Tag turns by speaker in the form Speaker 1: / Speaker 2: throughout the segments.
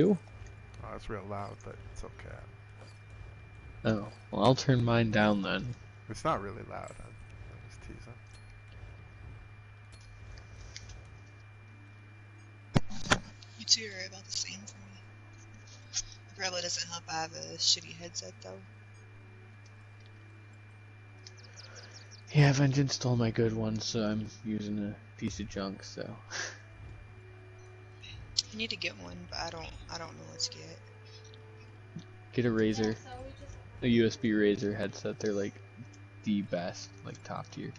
Speaker 1: Oh,
Speaker 2: it's real loud, but it's okay.
Speaker 1: well, I'll turn mine down then.
Speaker 2: It's not really loud. I'm just teasing.
Speaker 3: You two are about the same for me. It probably doesn't help I have a shitty headset though.
Speaker 1: Yeah, Vengeance stole my good one, so I'm using a piece of junk, so.
Speaker 3: I need to get one, but I don't know what to get.
Speaker 1: Get a Razer. A USB Razer headset, they're like the best, like top tier.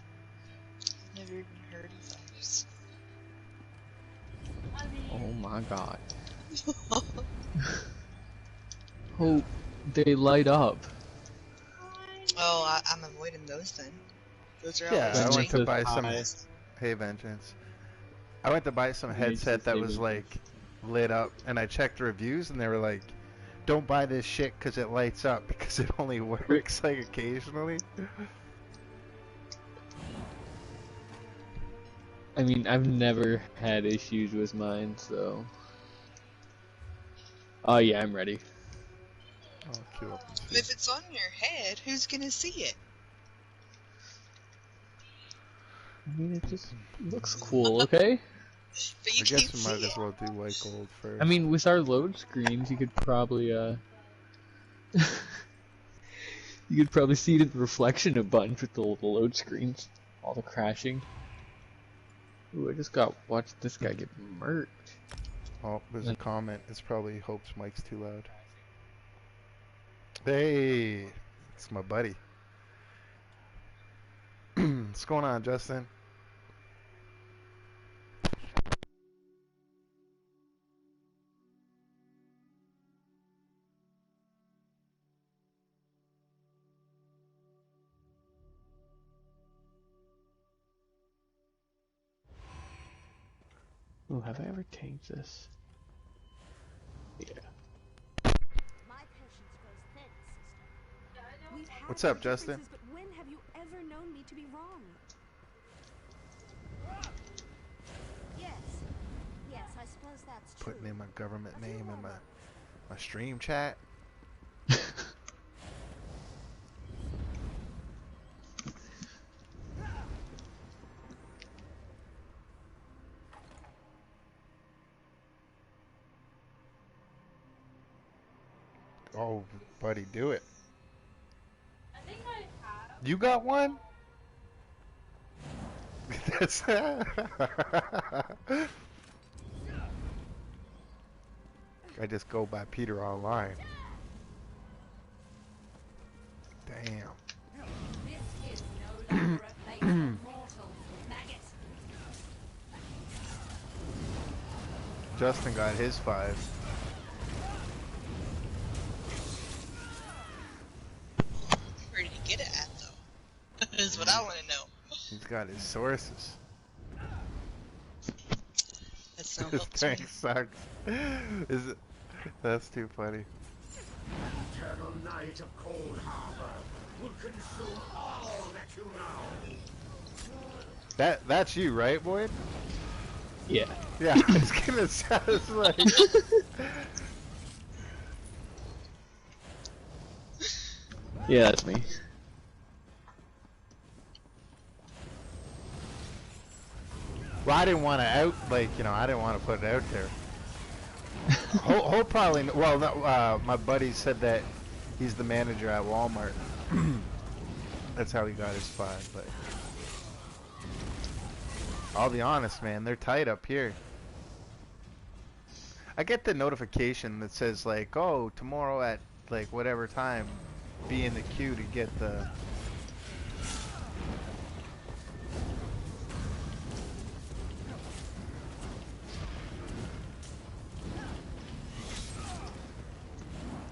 Speaker 3: I've never even heard of those.
Speaker 1: Oh my god. Oh, they light up.
Speaker 3: Oh, I'm avoiding those then. Those are
Speaker 2: Yeah,
Speaker 3: always
Speaker 2: I went to buy some.
Speaker 1: high.
Speaker 2: Hey, Vengeance. I went to buy some headset that was like lit up, and I checked reviews, and they were like, "Don't buy this shit because it lights up because it only works like occasionally."
Speaker 1: I mean, I've never had issues with mine, so. Oh yeah, I'm ready.
Speaker 2: I'll queue up and see.
Speaker 3: If it's on your head, who's gonna see it?
Speaker 1: I mean, it just looks cool, okay?
Speaker 3: But you
Speaker 2: I guess
Speaker 3: can't
Speaker 2: we
Speaker 3: see
Speaker 2: might
Speaker 3: it.
Speaker 2: as well do white gold first.
Speaker 1: I mean, with our load screens, you could probably, you could probably see the reflection a bunch with the load screens. All the crashing. Ooh, I just watched this guy get murked.
Speaker 2: Oh, there's a comment. It's probably Hope's mic's too loud. Hey, it's my buddy. What's going on, Justin?
Speaker 1: Ooh, have I ever tanked this? Yeah.
Speaker 2: What's up, Justin?
Speaker 4: But when have you ever known me to be wrong? Yes. Yes, I suppose that's true.
Speaker 2: Putting in my government name in my stream chat. Oh, buddy, do it.
Speaker 5: I think I have.
Speaker 2: You got one? That's I just go by Peter online. Damn. Justin got his 5.
Speaker 3: Where did he get it at though? Is what I want to know.
Speaker 2: He's got his sources.
Speaker 3: That's no
Speaker 2: This
Speaker 3: help to me.
Speaker 2: tank sucks. Is it? That's too funny.
Speaker 6: Eternal night of Cold Harbor will consume all that you know.
Speaker 2: That's you, right, Boyd?
Speaker 1: Yeah.
Speaker 2: Yeah, I was gonna say, I was like...
Speaker 1: Yeah, that's me.
Speaker 2: Well, I didn't want to I didn't want to put it out there. Hope probably, well, no, my buddy said that he's the manager at Walmart. That's how he got his 5, but... I'll be honest, man, they're tight up here. I get the notification that says, like, oh, tomorrow at, like, whatever time, be in the queue to get the...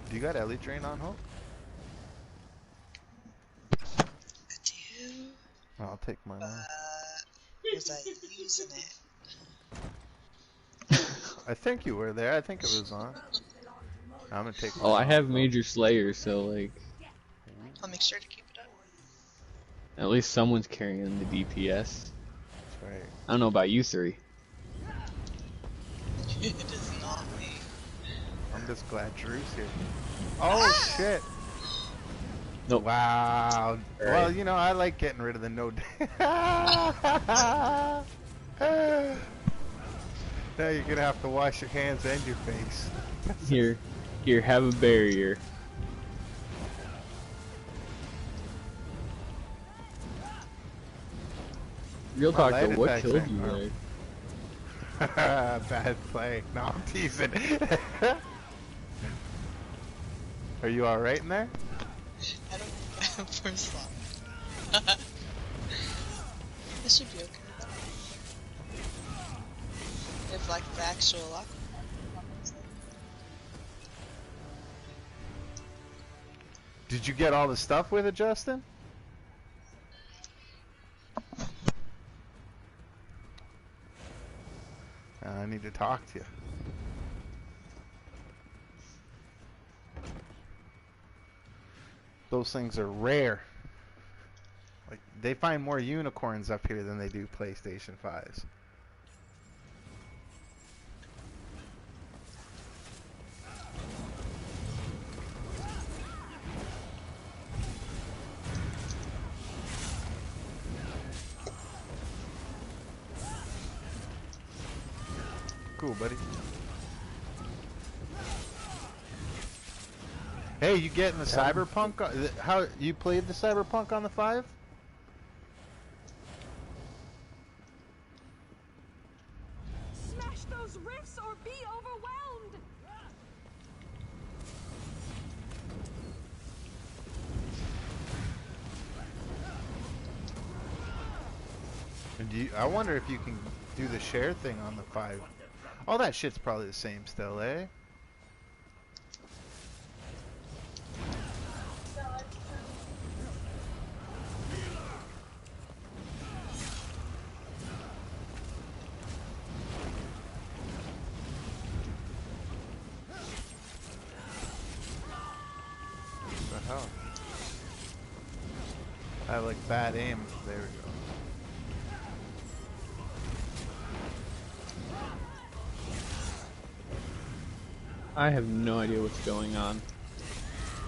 Speaker 2: Do you got Elite Drain on, Hope?
Speaker 3: I do.
Speaker 2: I'll take mine off.
Speaker 3: Was I using it?
Speaker 2: I think you were there. I think it was on. I'm gonna take.
Speaker 1: Oh, I have Major Slayer, so like.
Speaker 3: I'll make sure to keep it up.
Speaker 1: At least someone's carrying the DPS.
Speaker 2: That's right.
Speaker 1: I don't know about you three.
Speaker 3: It is not me.
Speaker 2: Just glad Drew's here. Oh shit!
Speaker 1: Nope.
Speaker 2: Wow.
Speaker 1: Right.
Speaker 2: Well, you know, I like getting rid of the no. Now you're gonna have to wash your hands and your face.
Speaker 1: Here, have a barrier. Real talk
Speaker 2: light
Speaker 1: though, what
Speaker 2: attacks
Speaker 1: killed
Speaker 2: ain't
Speaker 1: you
Speaker 2: harm.
Speaker 1: there?
Speaker 2: Bad play. No, I'm teasing. Are you alright in there?
Speaker 3: I don't have first slot. This should be okay. If like the actual lock.
Speaker 2: Did you get all the stuff with it, Justin? I need to talk to you. Those things are rare. Like, they find more unicorns up here than they do PlayStation 5s. Cool, buddy. Hey, you getting the Cyberpunk? How you played the Cyberpunk on the 5?
Speaker 7: Smash those rifts or be overwhelmed.
Speaker 2: And I wonder if you can do the share thing on the 5. All that shit's probably the same still, eh? What the hell? I have like bad aim. There we go.
Speaker 1: I have no idea what's going on.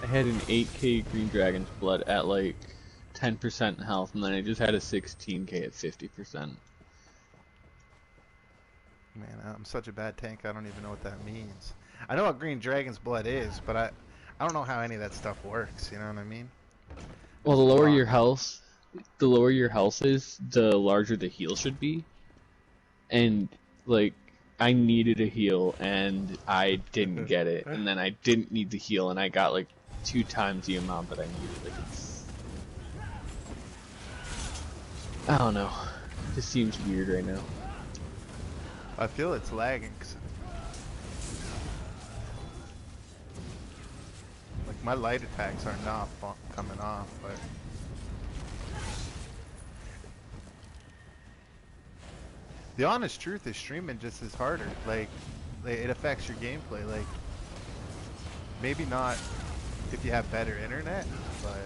Speaker 1: I had an 8k Green Dragon's Blood at like 10% health, and then I just had a 16k at 50%.
Speaker 2: Man, I'm such a bad tank, I don't even know what that means. I know what Green Dragon's Blood is, but I don't know how any of that stuff works, you know what I mean?
Speaker 1: Well, the lower your health is, the larger the heal should be. And like, I needed a heal and I didn't get it, and then I didn't need the heal and I got like 2 times the amount that I needed. Like, it's, I don't know. It just seems weird right now.
Speaker 2: I feel it's lagging. Like, my light attacks are not coming off, but the honest truth is streaming just is harder. Like, it affects your gameplay. Like, maybe not if you have better internet, but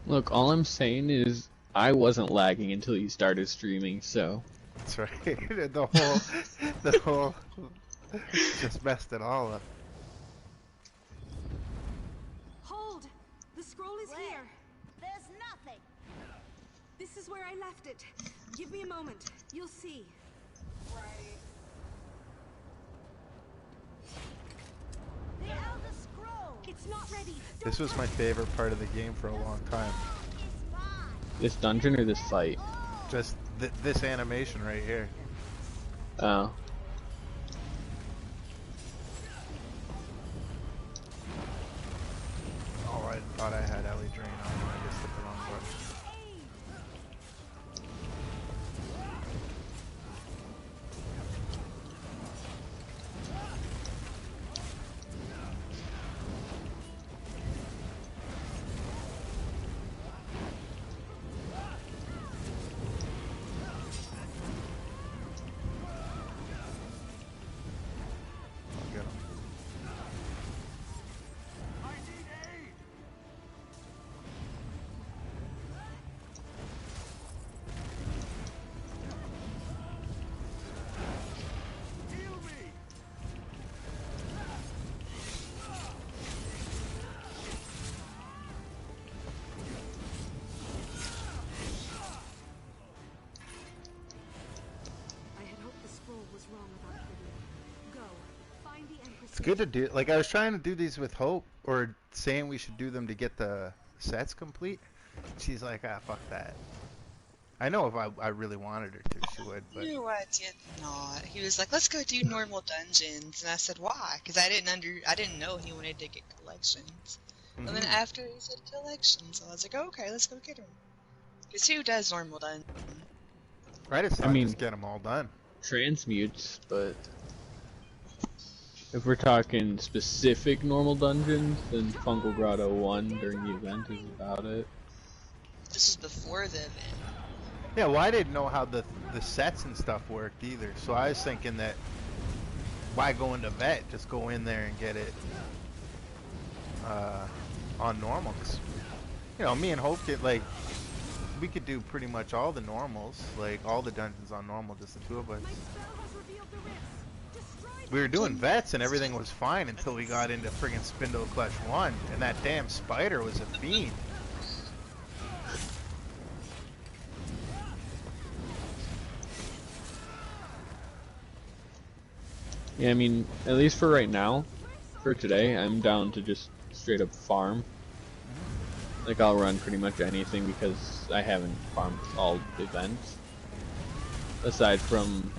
Speaker 1: Look, all I'm saying is I wasn't lagging until you started streaming, so.
Speaker 2: that's right. the whole just messed it all up.
Speaker 7: Hold! The scroll is
Speaker 4: Where?
Speaker 7: here.
Speaker 4: There's nothing.
Speaker 7: This is where I left it. Give me a moment. You'll see.
Speaker 4: The Elder Scroll.
Speaker 7: It's not ready.
Speaker 2: This was my favorite part of the game for a long time.
Speaker 4: Is mine.
Speaker 1: This dungeon or this fight?
Speaker 2: Just this animation right here.
Speaker 1: Oh.
Speaker 2: Oh, I thought I had Ellie Drain on. I just hit the wrong button. I'll get him. It's good to do. Like I was trying to do these with Hope, or saying we should do them to get the sets complete. She's like, ah, fuck that. I know if I really wanted her to, she would. But
Speaker 3: You know what? Did not. He was like, "Let's go do normal dungeons," and I said, "Why?" Because I didn't know he wanted to get collections. And then after he said collections, I was like, oh, "Okay, let's go get him." Because who does normal dungeons?
Speaker 2: right, it's not
Speaker 1: I mean,
Speaker 2: just get them all done.
Speaker 1: Transmutes, but if we're talking specific normal dungeons, then Fungal Grotto 1 during the event is about it.
Speaker 3: This is before the event.
Speaker 2: Yeah, well, I didn't know how the sets and stuff worked either, so I was thinking that why go into vet? Just go in there and get it on normal. 'Cause, you know, me and Hope get like we could do pretty much all the normals, like all the dungeons on normal, just the two of us. We were doing vets and everything was fine until we got into friggin' Spindle Clutch 1, and that damn spider was a fiend.
Speaker 1: Yeah, I mean, at least for right now, for today, I'm down to just straight up farm. Like, I'll run pretty much anything because I haven't farmed all the events. Aside from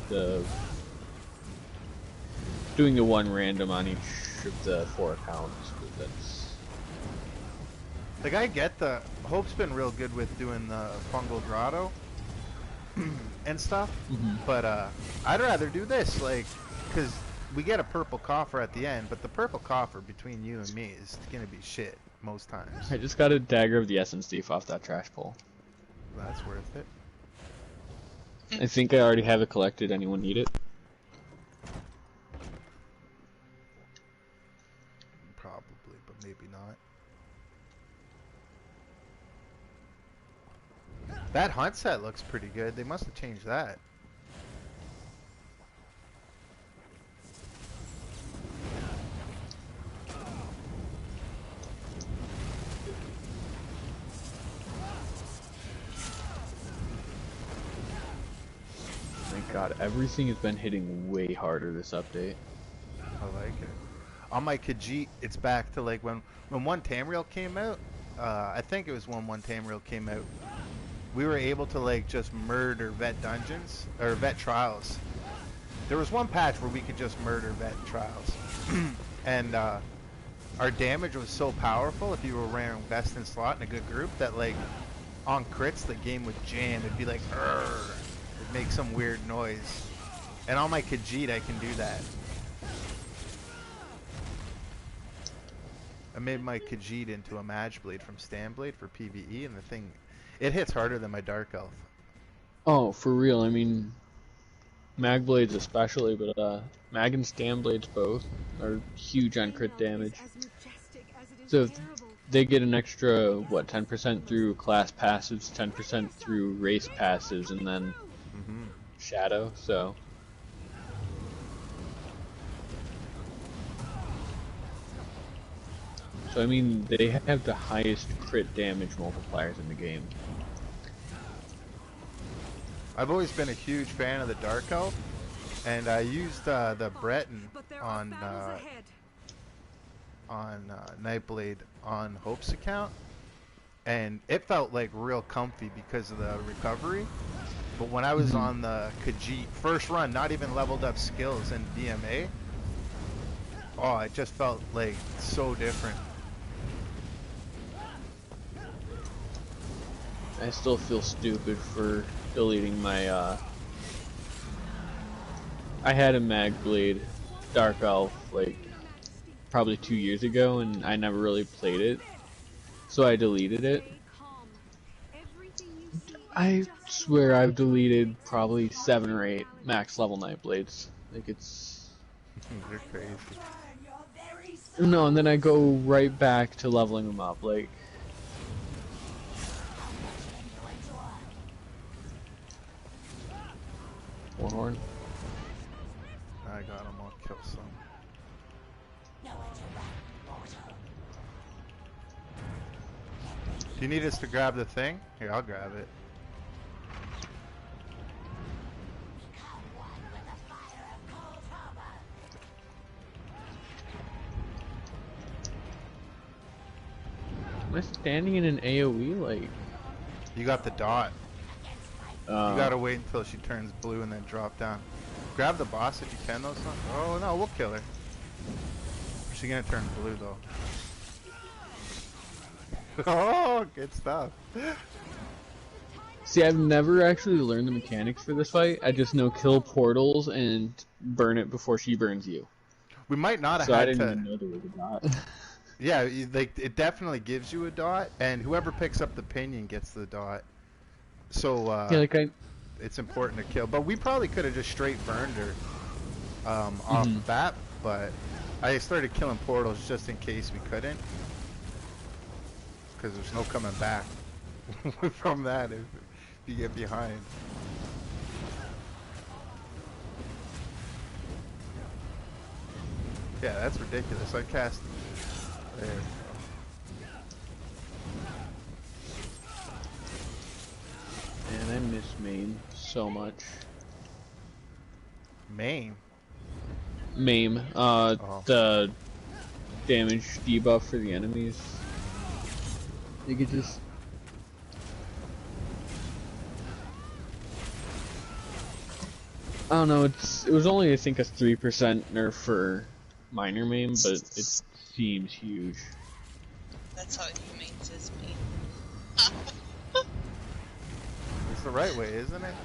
Speaker 1: doing the one random on each of the 4 accounts. But that's...
Speaker 2: Like, I get the... Hope's been real good with doing the Fungal Grotto and stuff, but I'd rather do this, like, because we get a purple coffer at the end, but the purple coffer between you and me is gonna be shit most times.
Speaker 1: I just got a Dagger of the Essence Thief off that trash pull.
Speaker 2: That's worth it.
Speaker 1: I think I already have it collected. Anyone need it?
Speaker 2: Probably, but maybe not. That hunt set looks pretty good. They must have changed that.
Speaker 1: God, everything has been hitting way harder this update.
Speaker 2: I like it. On my Khajiit, it's back to like when one Tamriel came out. I think it was when one Tamriel came out. We were able to like just murder vet dungeons or vet trials. There was one patch where we could just murder vet trials, and our damage was so powerful if you were wearing best in slot in a good group that like on crits the game would jam. It'd be like, "Urgh." Make some weird noise, and on my Khajiit I can do that. I made my Khajiit into a Magblade from Standblade for PvE, and the thing, it hits harder than my Dark Elf.
Speaker 1: Oh, for real, I mean, Magblades especially, but Mag and Standblades both are huge on crit damage. So if they get an extra, what, 10% through class passives, 10% through race passives, and then Shadow, so... So I mean, they have the highest crit damage multipliers in the game.
Speaker 2: I've always been a huge fan of the Dark Elf, and I used the Breton on Nightblade on Hope's account, and it felt like real comfy because of the recovery. But when I was on the Khajiit first run, not even leveled up skills in DMA, oh, it just felt like so different.
Speaker 1: I still feel stupid for deleting my, I had a Magblade Dark Elf, like, probably 2 years ago, and I never really played it, so I deleted it. I swear I've deleted probably 7 or 8 max level Nightblades. Like, it's...
Speaker 2: They're crazy.
Speaker 1: No, and then I go right back to leveling them up, like... Warhorn.
Speaker 2: I got him, I'll kill some. Do you need us to grab the thing? Here, I'll grab it.
Speaker 1: I standing in an AoE like?
Speaker 2: You got the dot. You
Speaker 1: Uh,
Speaker 2: gotta wait until she turns blue and then drop down. Grab the boss if you can though, son. Oh no, we'll kill her. She's gonna turn blue though. Oh, good stuff.
Speaker 1: See, I've never actually learned the mechanics for this fight. I just know kill portals and burn it before she burns you.
Speaker 2: We might not have
Speaker 1: So I
Speaker 2: had
Speaker 1: didn't
Speaker 2: to.
Speaker 1: even know there was a dot.
Speaker 2: Yeah, like it definitely gives you a dot, and whoever picks up the pinion gets the dot. So
Speaker 1: Yeah, like
Speaker 2: it's important to kill. But we probably could have just straight burned her off the bat. But I started killing portals just in case we couldn't, because there's no coming back from that if you get behind. Yeah, that's ridiculous. I cast. There.
Speaker 1: Man, I miss main so much.
Speaker 2: Main.
Speaker 1: Maim, the damage debuff for the enemies. You could just... I don't know, it was only I think a 3% nerf for minor maim, but it seems huge.
Speaker 3: That's how Inhumane says me.
Speaker 2: It's the right way, isn't it?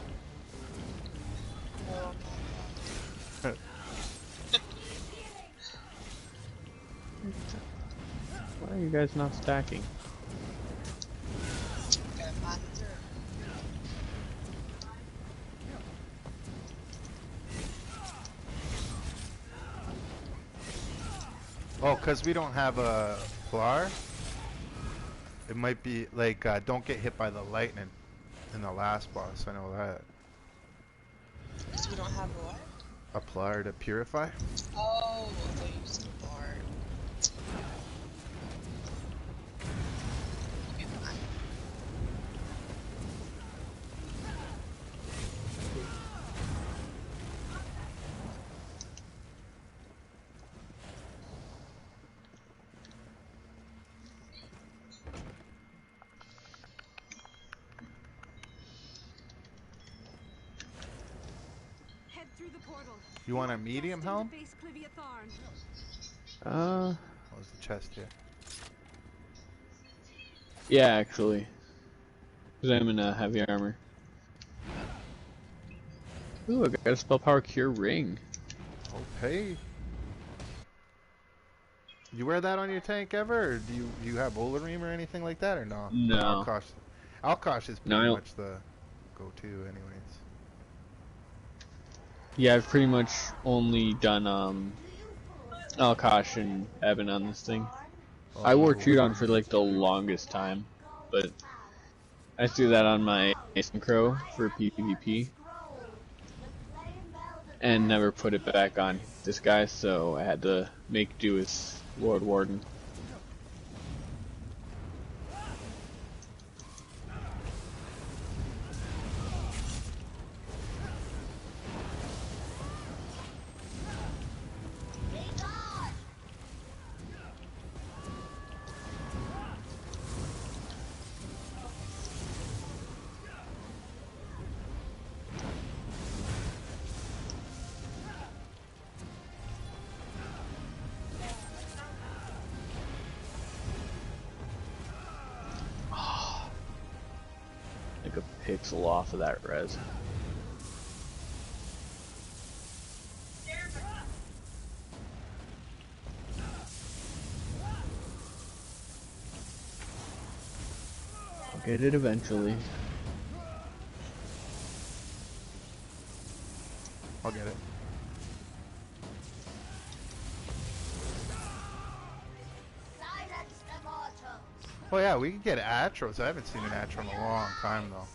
Speaker 1: Why are you guys not stacking?
Speaker 3: Gotta find the third.
Speaker 2: Oh, because we don't have a flower? It might be like, don't get hit by the lightning in the last boss, I know that.
Speaker 3: Because we don't have a what?
Speaker 2: A flower to purify?
Speaker 3: Oh, I thought you said a bard. Okay, fine.
Speaker 7: Head through the portal.
Speaker 2: You want a medium helm?
Speaker 7: Base Clivia Tharn.
Speaker 2: What was the chest here?
Speaker 1: Yeah, actually. Because I'm in heavy armor. Ooh, I got a spell power cure ring.
Speaker 2: Okay. You wear that on your tank ever, or do you have Olarim or anything like that, or no?
Speaker 1: No.
Speaker 2: Alkosh is
Speaker 1: No,
Speaker 2: pretty much the go-to, anyways.
Speaker 1: Yeah, I've pretty much only done Alkosh and Eben on this thing. I wore Trudon for like the longest time, but I threw that on my Synchro for PvP and never put it back on this guy, so I had to make do with Lord Warden. Like a pixel off of that res. I'll get it eventually.
Speaker 2: I'll get it. Oh yeah, we could get Atros. I haven't seen an Atro in a long time though.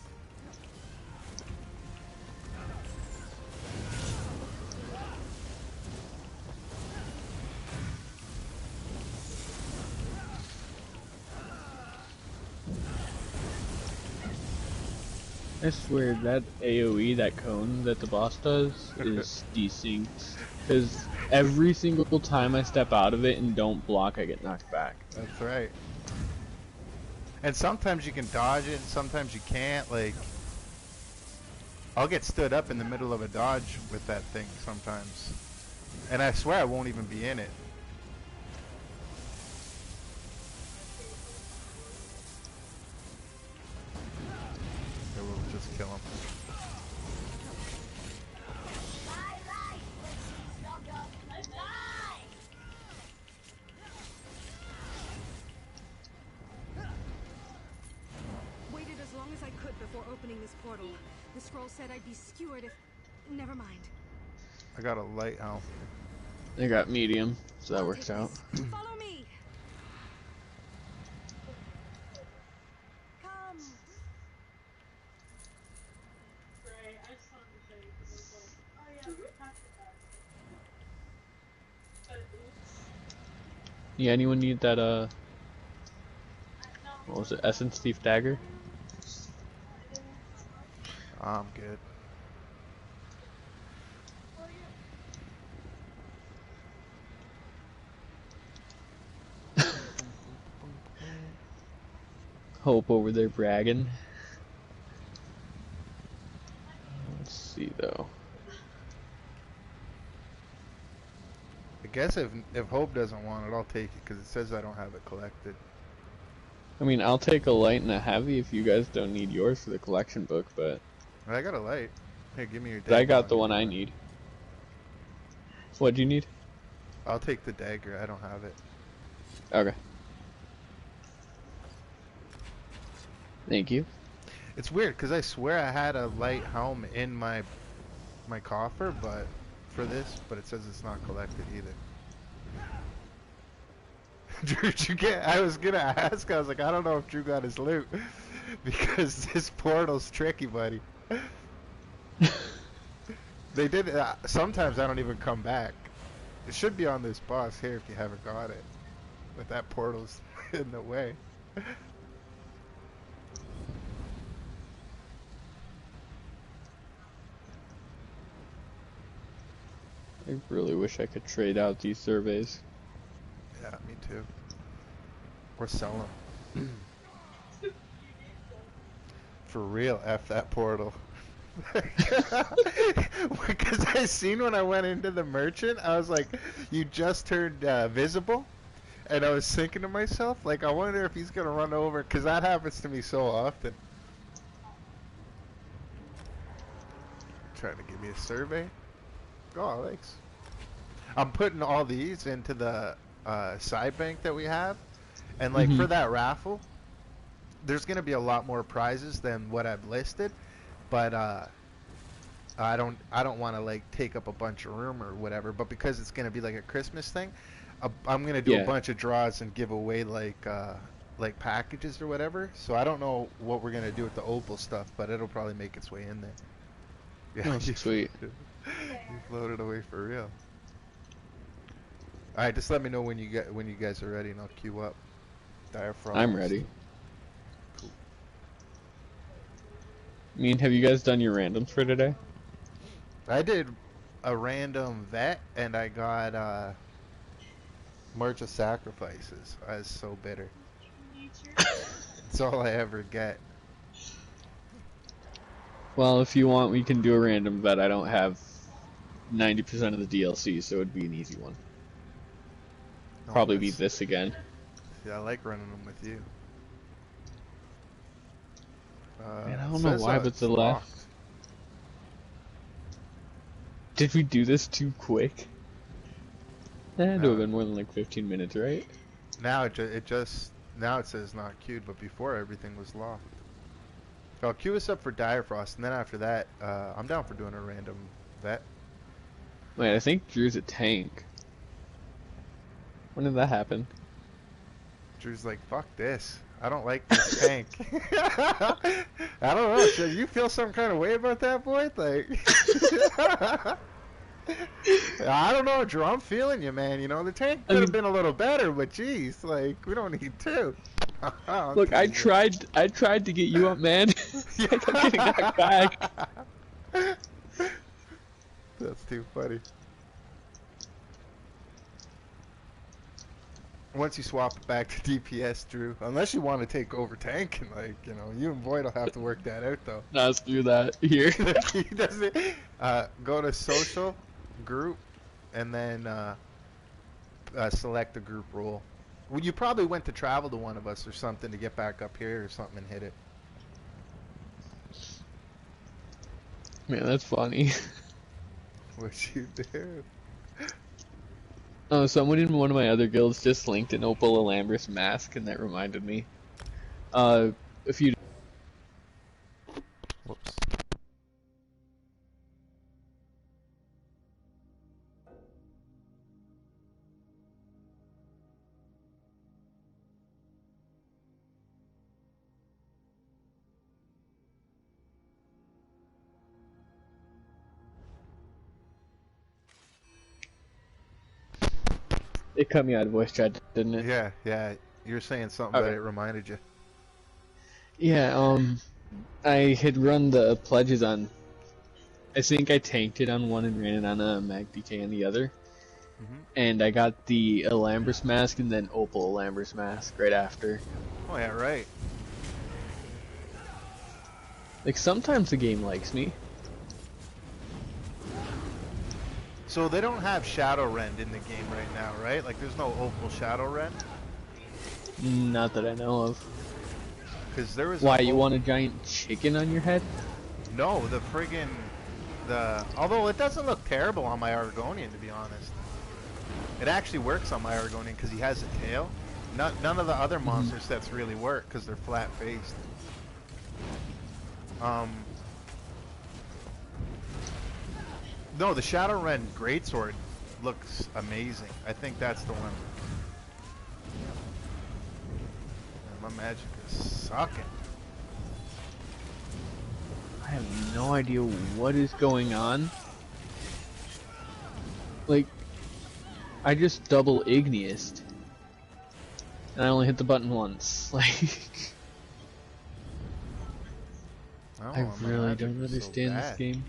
Speaker 1: I swear that AoE, that cone that the boss does, is desynced. Because every single time I step out of it and don't block, I get knocked back.
Speaker 2: That's right. And sometimes you can dodge it, and sometimes you can't. Like, I'll get stood up in the middle of a dodge with that thing sometimes. And I swear I won't even be in it. Okay, we'll just kill him.
Speaker 7: Waited as long as I could before opening this portal. The scroll said I'd be skewered if... Never mind.
Speaker 2: I got a light helm.
Speaker 1: I got medium, so that
Speaker 7: I'll
Speaker 1: works
Speaker 7: take
Speaker 1: out.
Speaker 7: this. Follow me. Come.
Speaker 5: Great. I just wanted to show you because I was like, oh yeah, we talked about it. But oops.
Speaker 1: Yeah, anyone need that,
Speaker 5: No.
Speaker 1: what was it, Essence Thief Dagger?
Speaker 2: I'm good.
Speaker 1: Hope over there bragging. Let's see though.
Speaker 2: I guess if Hope doesn't want it, I'll take it because it says I don't have it collected.
Speaker 1: I mean, I'll take a light and a heavy if you guys don't need yours for the collection book, but
Speaker 2: I got a light. Here, give me your
Speaker 1: I
Speaker 2: dagger.
Speaker 1: got the one I need. What do you need?
Speaker 2: I'll take the dagger. I don't have it.
Speaker 1: Okay. Thank you.
Speaker 2: It's weird because I swear I had a light helm in my coffer, but for this, but it says it's not collected either. Drew, did you get? I was gonna ask. I was like, I don't know if Drew got his loot because this portal's tricky, buddy. They did. Sometimes I don't even come back. It should be on this boss here if you haven't got it, but that portal's in the way.
Speaker 1: I really wish I could trade out these surveys.
Speaker 2: Yeah, me too. Or sell them. For real, F that portal. Because I seen when I went into the merchant, I was like, you just turned visible. And I was thinking to myself, like, I wonder if he's going to run over, because that happens to me so often. Trying to give me a survey. Oh, thanks. I'm putting all these into the side bank that we have. And, like, for that raffle, there's going to be a lot more prizes than what I've listed. But I don't want to, like, take up a bunch of room or whatever. But because it's going to be, like, a Christmas thing, I'm going to do a bunch of draws and give away, like packages or whatever. So I don't know what we're going to do with the opal stuff, but it'll probably make its way in there.
Speaker 1: Yeah, sweet.
Speaker 2: You floated away for real. All right, just let me know when you guys are ready, and I'll queue up. Diaphragm.
Speaker 1: I'm ready.
Speaker 2: Cool.
Speaker 1: I mean, have you guys done your randoms for today?
Speaker 2: I did a random vet, and I got March of Sacrifices. I was so bitter. It's all I ever get.
Speaker 1: Well, if you want, we can do a random vet. I don't have 90% of the DLC, so it'd be an easy one.
Speaker 2: Oh,
Speaker 1: Probably be this again.
Speaker 2: Yeah, I like running them with you.
Speaker 1: Man, I don't know why, but the last... Did we do this too quick? That had to have been more than like 15 minutes, right?
Speaker 2: Now it says not queued, but before everything was locked. I'll queue us up for Direfrost, and then after that, I'm down for doing a random vet.
Speaker 1: Wait, I think Drew's a tank. When did that happen?
Speaker 2: Drew's like, fuck this. I don't like this tank. I don't know. Should you feel some kind of way about that, boy? Like, I don't know, Drew. I'm feeling you, man. You know, the tank could have been a little better, but geez, like, we don't need two.
Speaker 1: Look, I tried to get you up, man. I kept getting knocked back.
Speaker 2: That's too funny. once you swap it back to DPS, Drew, unless you want to take over tanking, like, you know, you and Void will have to work that out, though.
Speaker 1: Now let's do that here.
Speaker 2: He does it. Go to social, group, and then select the group role. Well, you probably went to travel to one of us or something to get back up here or something and hit it.
Speaker 1: Man, that's funny.
Speaker 2: What you do?
Speaker 1: Oh, someone in one of my other guilds just linked an Opal Alambris mask, and that reminded me. A few.
Speaker 2: Whoops.
Speaker 1: It cut me out of voice chat, didn't it?
Speaker 2: Yeah, yeah. You were saying something,
Speaker 1: Okay.
Speaker 2: but it reminded you.
Speaker 1: Yeah, I had run the pledges on. I think I tanked it on one and ran it on a Mag DK on the other. And I got the Alambris mask and then Opal Alambris mask right after.
Speaker 2: Oh yeah, right.
Speaker 1: Like, sometimes the game likes me.
Speaker 2: So they don't have Shadow Rend in the game right now, right? Like, there's no Opal Shadow Rend?
Speaker 1: Not that I know of.
Speaker 2: Because there was
Speaker 1: Why, you want a giant chicken on your head?
Speaker 2: No, the friggin' although it doesn't look terrible on my Argonian, to be honest. It actually works on my Argonian because he has a tail. None of the other monster sets really work because they're flat-faced. No, the Shadowrend Greatsword looks amazing. I think that's the one. Man, my magic is sucking.
Speaker 1: I have no idea what is going on. Like, I just double igneoused. And I only hit the button once. Like,
Speaker 2: Oh,
Speaker 1: I
Speaker 2: my
Speaker 1: really
Speaker 2: magic
Speaker 1: don't
Speaker 2: is so
Speaker 1: understand this
Speaker 2: bad.
Speaker 1: game.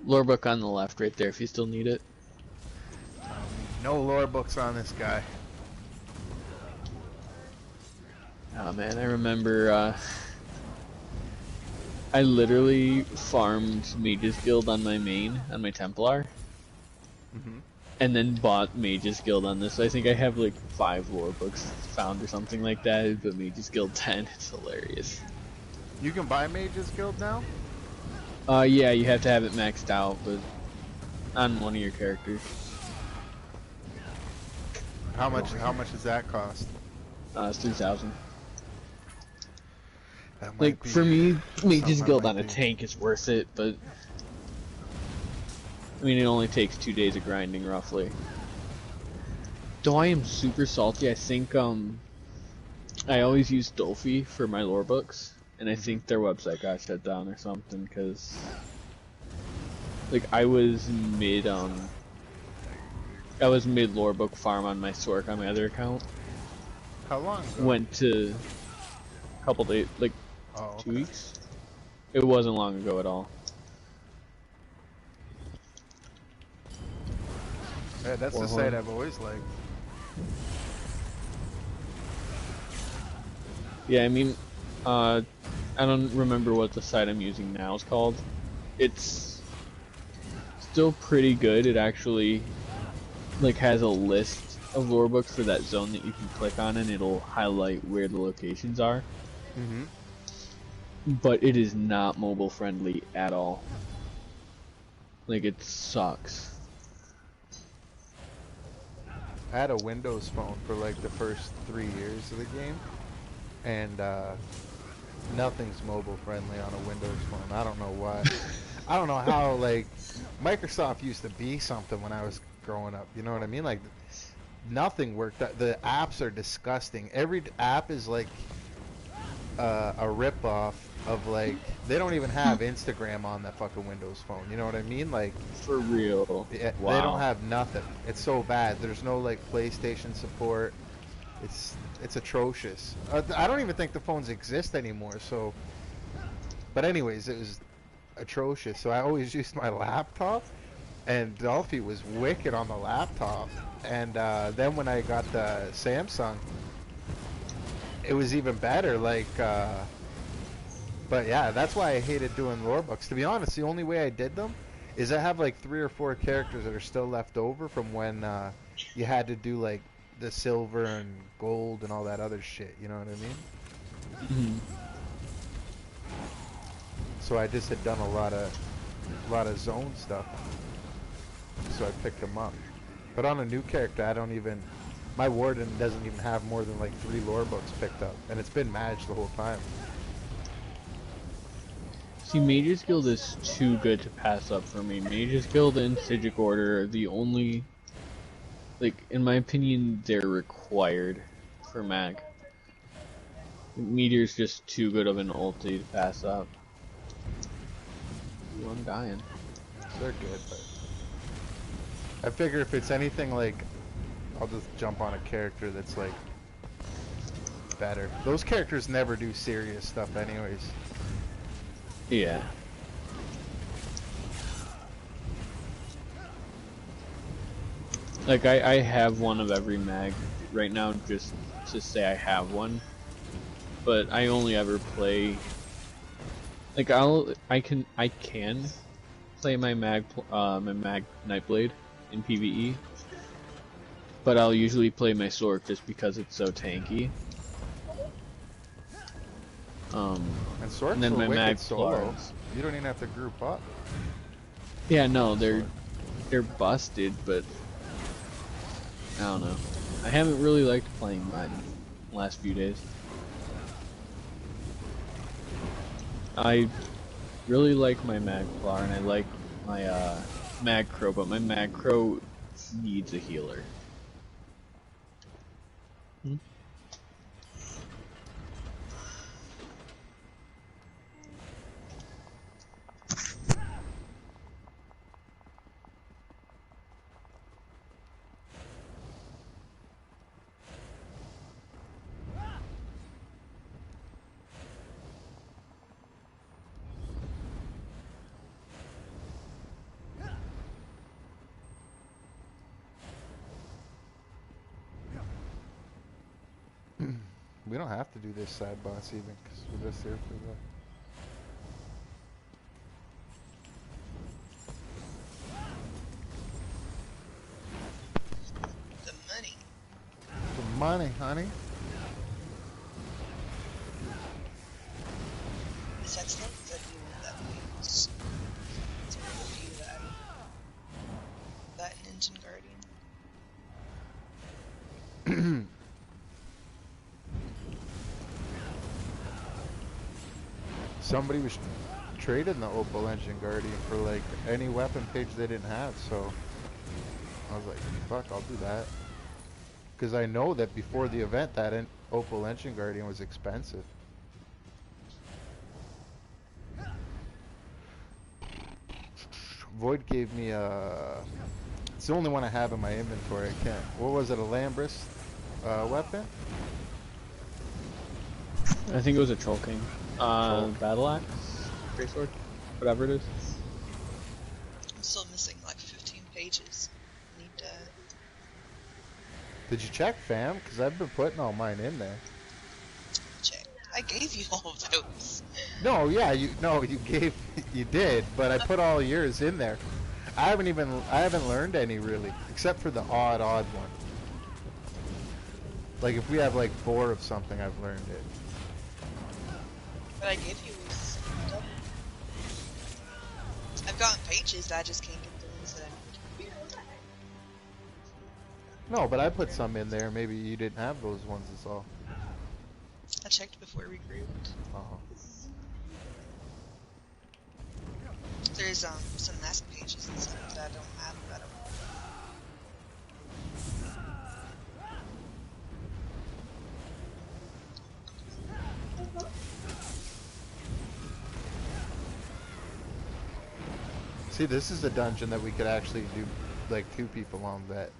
Speaker 1: Lore book on the left right there if you still need it.
Speaker 2: No lore books on this guy.
Speaker 1: Oh man, I remember I literally farmed Mage's Guild on my main, on my Templar. And then bought Mage's Guild on this. I think I have like 5 lore books found or something like that, but Mage's Guild 10, it's hilarious.
Speaker 2: You can buy Mage's Guild now?
Speaker 1: Yeah, you have to have it maxed out, but on one of your characters.
Speaker 2: How much does that cost?
Speaker 1: It's 3,000.
Speaker 2: That might
Speaker 1: Like,
Speaker 2: be
Speaker 1: for me, Mage's
Speaker 2: something I
Speaker 1: Guild
Speaker 2: might
Speaker 1: on a
Speaker 2: do.
Speaker 1: tank is worth it, but I mean, it only takes 2 days of grinding, roughly. Though I am super salty, I think, I always use Dolphy for my lore books, and I think their website got shut down or something, because, like, I was mid lore book farm on my Sork on my other account.
Speaker 2: How long ago?
Speaker 1: Went to a couple days, like,
Speaker 2: Oh,
Speaker 1: 2
Speaker 2: okay.
Speaker 1: weeks? It wasn't long ago at all.
Speaker 2: Yeah, that's the
Speaker 1: Well,
Speaker 2: site I've always liked.
Speaker 1: Yeah, I mean, I don't remember what the site I'm using now is called. It's still pretty good. It actually, like, has a list of lore books for that zone that you can click on, and it'll highlight where the locations are. But it is not mobile friendly at all. Like, it sucks.
Speaker 2: I had a Windows phone for like the first 3 years of the game, and nothing's mobile friendly on a Windows phone. I don't know why. I don't know how, like, Microsoft used to be something when I was growing up. You know what I mean? Like, nothing worked. The apps are disgusting. Every app is like a rip-off of, like, they don't even have Instagram on that fucking Windows phone. You know what I mean? Like,
Speaker 1: For real.
Speaker 2: yeah,
Speaker 1: Wow.
Speaker 2: they don't have nothing. It's so bad. There's no, like, PlayStation support. It's atrocious. I don't even think the phones exist anymore. So, but anyways, it was atrocious. So I always used my laptop, and Dolphy was wicked on the laptop. And then when I got the Samsung, it was even better. Like, but yeah, that's why I hated doing lore books. To be honest, the only way I did them is I have like 3 or 4 characters that are still left over from when you had to do like the silver and gold and all that other shit. You know what I mean?
Speaker 1: Mhm.
Speaker 2: So I just had done a lot of zone stuff. So I picked them up. But on a new character, I don't even. My warden doesn't even have more than like 3 lore books picked up, and it's been Mage the whole time.
Speaker 1: See, Mage's Guild is too good to pass up for me. Mage's Guild and Sigic Order are the only, like, in my opinion, they're required for Mag. Meteor's just too good of an ulti to pass up. Ooh, I'm dying.
Speaker 2: They're good, but I figure if it's anything like, I'll just jump on a character that's like better. Those characters never do serious stuff anyways.
Speaker 1: Yeah. Like, I have one of every mag right now, just to say I have one. But I only ever play, like, I can play my mag Nightblade in PvE, but I'll usually play my Sork just because it's so tanky.
Speaker 2: And Sork's
Speaker 1: and then
Speaker 2: a
Speaker 1: my
Speaker 2: wicked
Speaker 1: mag
Speaker 2: solo.
Speaker 1: Plars.
Speaker 2: You don't even have to group up.
Speaker 1: Yeah, no, they're busted, but I don't know. I haven't really liked playing mine the last few days. I really like my Magplar and I like my Magcrow, but my Magcrow needs a healer.
Speaker 2: We don't have to do this side boss even, because we're just here for
Speaker 3: The money.
Speaker 2: the money, honey.
Speaker 3: That's not that you that means. It's a review that Ninja Guardian.
Speaker 2: Somebody was trading the Opal Engine Guardian for like any weapon page they didn't have, so I was like, fuck, I'll do that. Because I know that before the event that Opal Engine Guardian was expensive. Void gave me a... It's the only one I have in my inventory. I can't... What was it, a Lambris weapon?
Speaker 1: I think it was a Troll King. Battle Axe? Greatsword? Whatever it is.
Speaker 3: I'm still missing like 15 pages. Need to
Speaker 2: Did you check, fam? Because I've been putting all mine in there.
Speaker 3: check. I gave you all of those.
Speaker 2: No, yeah, you did, but I put all yours in there. I haven't learned any really, except for the odd one. Like if we have like 4 of something, I've learned it.
Speaker 3: What I gave you was double. I've gotten pages that I just can't get the ones that I need.
Speaker 2: No, but I put some in there. Maybe you didn't have those ones. That's all.
Speaker 3: I checked before we grouped. There's some mask pages and stuff that I don't have, but I don't
Speaker 2: See, this is a dungeon that we could actually do like 2 people on that.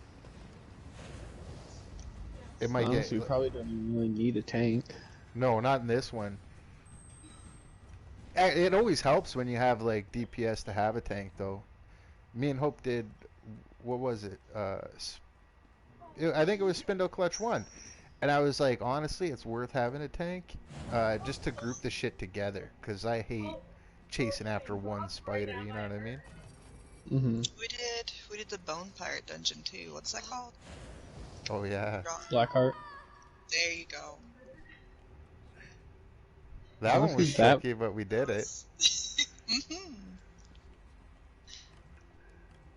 Speaker 2: It might
Speaker 1: Honestly,
Speaker 2: get.
Speaker 1: you probably don't even really need a tank.
Speaker 2: No, not in this one. It always helps when you have like DPS to have a tank, though. Me and Hope did, what was it? I think it was Spindle Clutch 1. And I was like, honestly, it's worth having a tank just to group the shit together. Because I hate chasing after one spider, you know what I mean?
Speaker 1: Mm-hmm.
Speaker 3: We did the Bone Pirate dungeon too. What's that called?
Speaker 2: Oh, yeah.
Speaker 1: Blackheart.
Speaker 3: There you go.
Speaker 2: That one
Speaker 1: Honestly,
Speaker 2: was
Speaker 1: that
Speaker 2: tricky, but we did it.
Speaker 3: Mhm.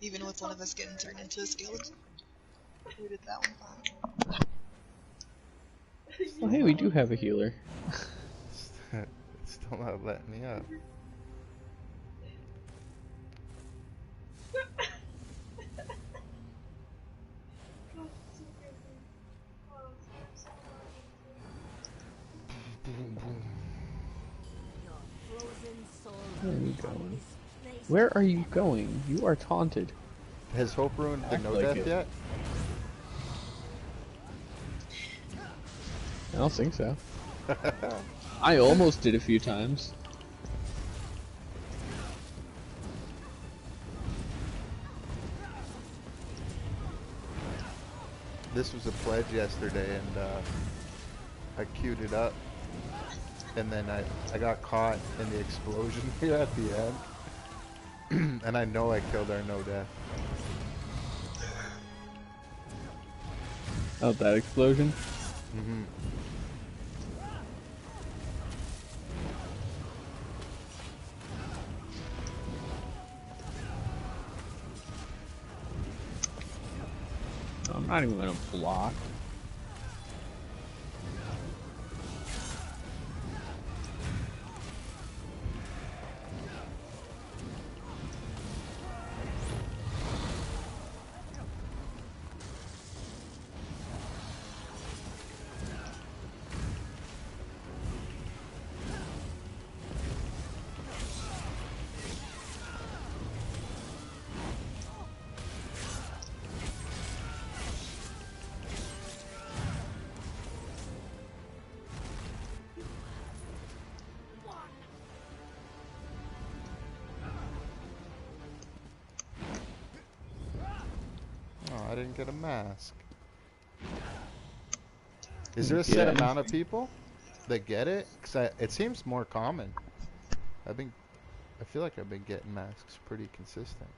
Speaker 3: Even with one of us getting turned into a skeleton, we did that one fine.
Speaker 1: well, hey, we do have a healer.
Speaker 2: It's still not letting me up. Boom, boom.
Speaker 7: Your frozen soul
Speaker 1: Where are you
Speaker 7: on
Speaker 1: going?
Speaker 7: this place.
Speaker 1: Where are you going? You are taunted.
Speaker 2: Has Hope ruined the
Speaker 1: Act
Speaker 2: no
Speaker 1: like
Speaker 2: death
Speaker 1: it.
Speaker 2: yet?
Speaker 1: I don't think so. I almost did a few times.
Speaker 2: This was a pledge yesterday, and I queued it up, and then I got caught in the explosion here at the end, and I know I killed our no death.
Speaker 1: Oh, that explosion?
Speaker 2: Mm-hmm.
Speaker 1: I'm not even gonna block.
Speaker 2: Oh, I didn't get a mask. Is there a set
Speaker 1: Yeah.
Speaker 2: amount of people that get it? Cause it seems more common. I feel like I've been getting masks pretty consistent.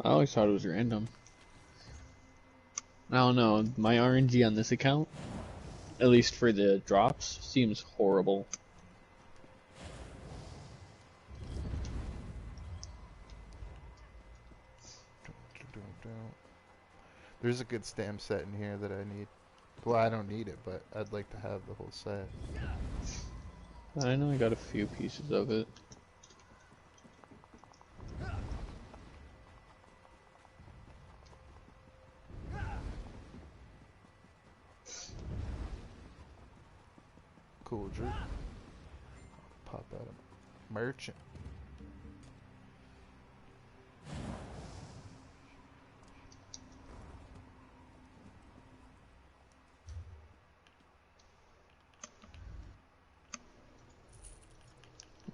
Speaker 1: I always thought it was random. I don't know. My RNG on this account, at least for the drops, seems horrible.
Speaker 2: There's a good stamp set in here that I need. Well, I don't need it, but I'd like to have the whole set.
Speaker 1: I know I got a few pieces of it.
Speaker 2: Cool, Drew. Pop out a merchant.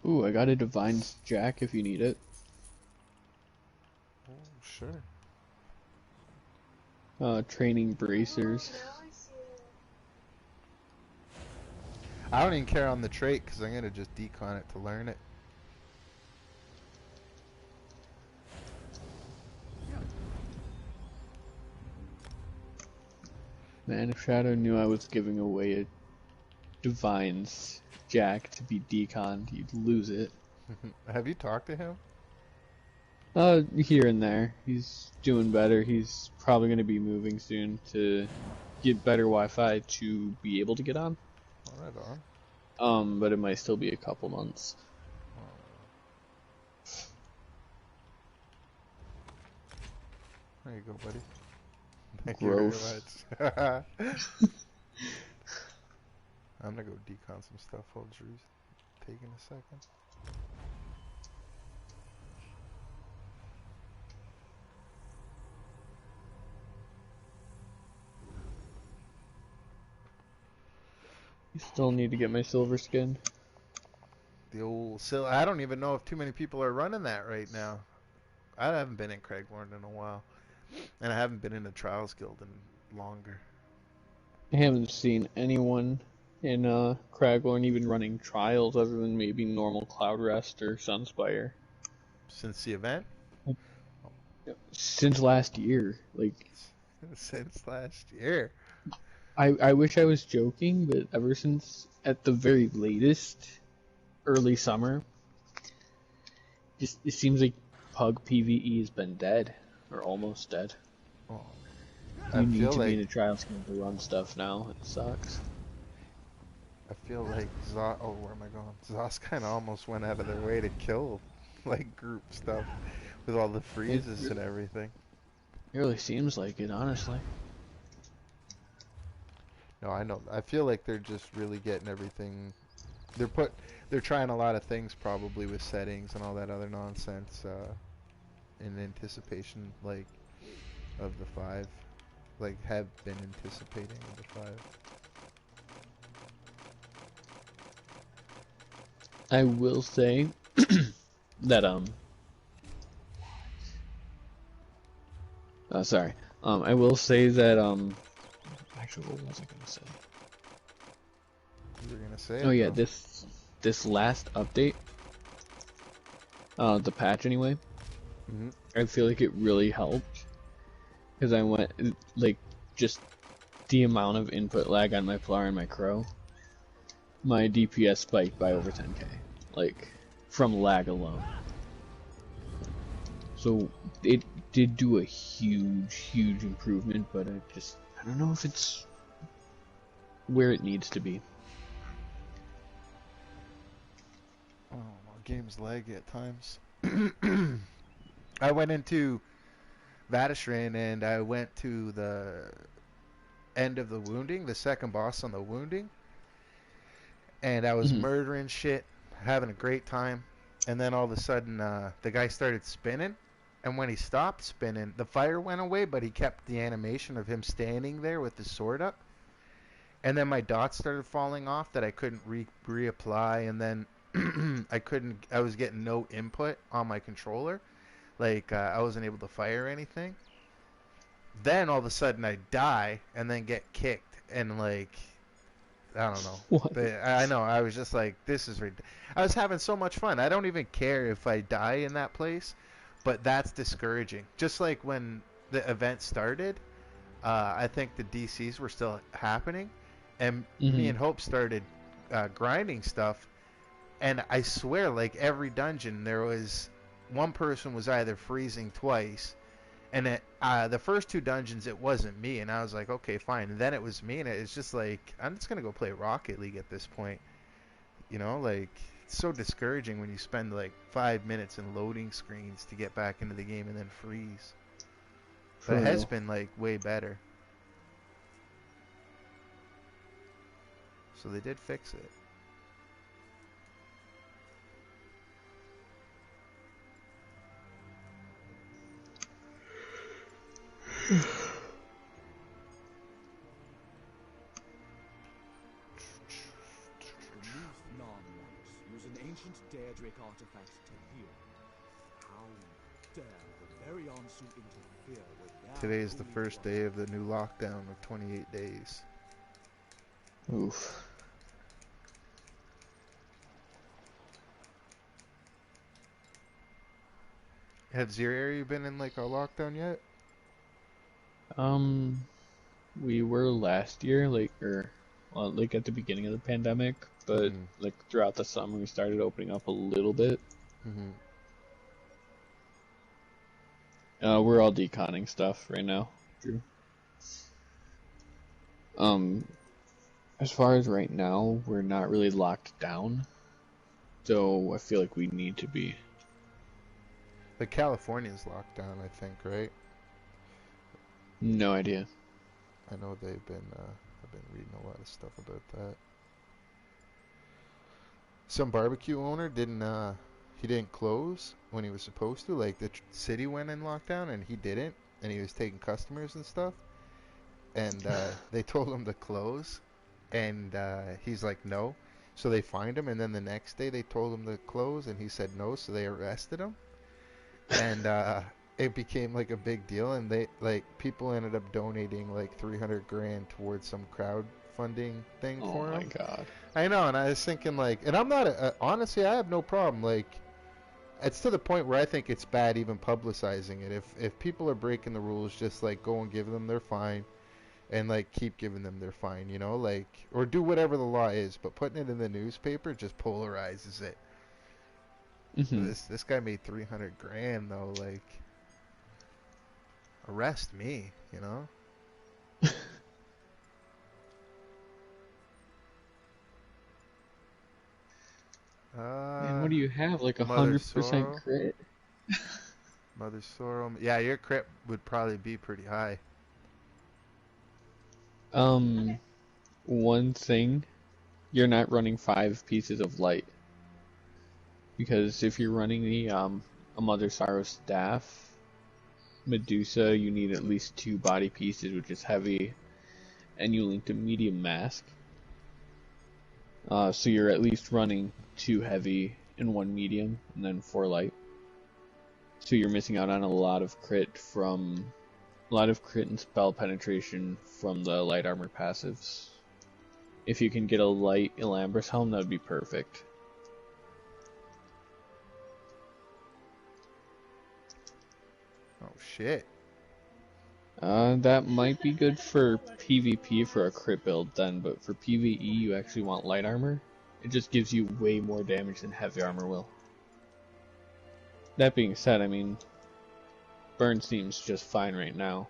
Speaker 1: Ooh, I got a Divine's Jack if you need it.
Speaker 2: Oh, sure.
Speaker 1: Training bracers.
Speaker 2: I don't even care on the trait because I'm gonna just decon it to learn it.
Speaker 1: Man, if Shadow knew I was giving away a Divine's Jack to be deconned, you'd lose it.
Speaker 2: Have you talked to him?
Speaker 1: Here and there. He's doing better. He's probably going to be moving soon to get better Wi-Fi to be able to get on.
Speaker 2: Oh, right on.
Speaker 1: But it might still be a couple months.
Speaker 2: There you go, buddy. Thank
Speaker 1: Growth.
Speaker 2: you very much. I'm gonna go decon some stuff while Drew's taking a second.
Speaker 1: You still need to get my silver skin.
Speaker 2: The old Sil. I don't even know if too many people are running that right now. I haven't been in Craigborn in a while, and I haven't been in the Trials Guild in longer.
Speaker 1: I haven't seen anyone in Cragorn even running trials other than maybe normal Cloud Rest or Sunspire
Speaker 2: Since the event?
Speaker 1: since last year. Like,
Speaker 2: Since last year.
Speaker 1: I wish I was joking, but ever since at the very latest early summer, just it seems like Pug PvE has been dead or almost dead.
Speaker 2: Oh,
Speaker 1: You need to be in a trials game to run stuff now. It sucks.
Speaker 2: I feel like oh, where am I going? Zos kind of almost went out of their way to kill, like, group stuff with all the freezes and everything.
Speaker 1: It really seems like it, honestly.
Speaker 2: No, I know. I feel like they're just really getting everything. They're trying a lot of things probably with settings and all that other nonsense in anticipation, like, of the 5. Like, have been anticipating of the 5.
Speaker 1: I will say that sorry. I will say that actually, what was I gonna say?
Speaker 2: You were gonna say?
Speaker 1: Oh yeah, this last update, the patch anyway. I feel like it really helped because I went like just the amount of input lag on my Pilar and my Crow. My DPS spiked by over 10k, like from lag alone. So it did do a huge improvement, but I don't know if it's where it needs to be.
Speaker 2: Oh, game's laggy at times. I went into Vadishran and I went to the end of the wounding, the second boss on the wounding, and I was murdering shit, having a great time, and then all of a sudden the guy started spinning, and when he stopped spinning, the fire went away, but he kept the animation of him standing there with his sword up, and then my dots started falling off that I couldn't reapply, and then I was getting no input on my controller, like I wasn't able to fire anything. Then all of a sudden I die and then get kicked, and like, I don't know.
Speaker 1: What?
Speaker 2: But I know, I was just like, this is I was having so much fun. I don't even care if I die in that place, but that's discouraging. Just like when the event started, I think the DCs were still happening, and me and Hope started grinding stuff, and I swear, like, every dungeon there was one person was either freezing twice, and the first 2 dungeons it wasn't me, and I was like, okay, fine. And then it was me, and it's just like, I'm just gonna go play Rocket League at this point, you know? Like, it's so discouraging when you spend like 5 minutes in loading screens to get back into the game and then freeze. But it has been like way better. So they did fix it.
Speaker 8: Use an ancient Daedric artifact to heal. How dare the very Ansu interfere with their
Speaker 2: Today is the first day of the new lockdown of 28 days.
Speaker 1: Oof.
Speaker 2: Has your area been in like a lockdown yet?
Speaker 1: We were last year, like at the beginning of the pandemic, but like throughout the summer we started opening up a little bit. We're all deconning stuff right now, Drew. As far as right now, we're not really locked down, so I feel like we need to be.
Speaker 2: Like California's locked down, I think, right?
Speaker 1: No idea.
Speaker 2: I know they've been. I've been reading a lot of stuff about that. Some barbecue owner didn't. He didn't close when he was supposed to. Like the city went in lockdown and he didn't, and he was taking customers and stuff. And they told him to close, and he's like no. So they fined him, and then the next day they told him to close, and he said no, so they arrested him. And it became like a big deal, and they like people ended up donating like 300 grand towards some crowdfunding thing
Speaker 1: Oh
Speaker 2: for
Speaker 1: my
Speaker 2: him.
Speaker 1: god.
Speaker 2: I know, and I was thinking like, and I'm not honestly, I have no problem. Like, it's to the point where I think it's bad even publicizing it. If people are breaking the rules, just like go and give them their fine, and like keep giving them their fine, you know, like, or do whatever the law is. But putting it in the newspaper just polarizes it.
Speaker 1: Hmm.
Speaker 2: This guy made 300 grand though. Like, arrest me, you know.
Speaker 1: Man, what do you have? Like
Speaker 2: Mother
Speaker 1: 100%
Speaker 2: Sorrow.
Speaker 1: crit?
Speaker 2: Mother Sorrow. Yeah, your crit would probably be pretty high.
Speaker 1: One thing, you're not running 5 pieces of light. Because if you're running the a Mother Sorrow staff, Medusa, you need at least 2 body pieces, which is heavy, and you link to medium mask. So you're at least running 2 heavy and 1 medium, and then 4 light. So you're missing out on a lot of crit and spell penetration from the light armor passives. If you can get a light Elambris helm, that would be perfect.
Speaker 2: Oh shit.
Speaker 1: That might be good for PvP for a crit build then, but for PvE you actually want light armor. It just gives you way more damage than heavy armor will. That being said, I mean, burn seems just fine right now.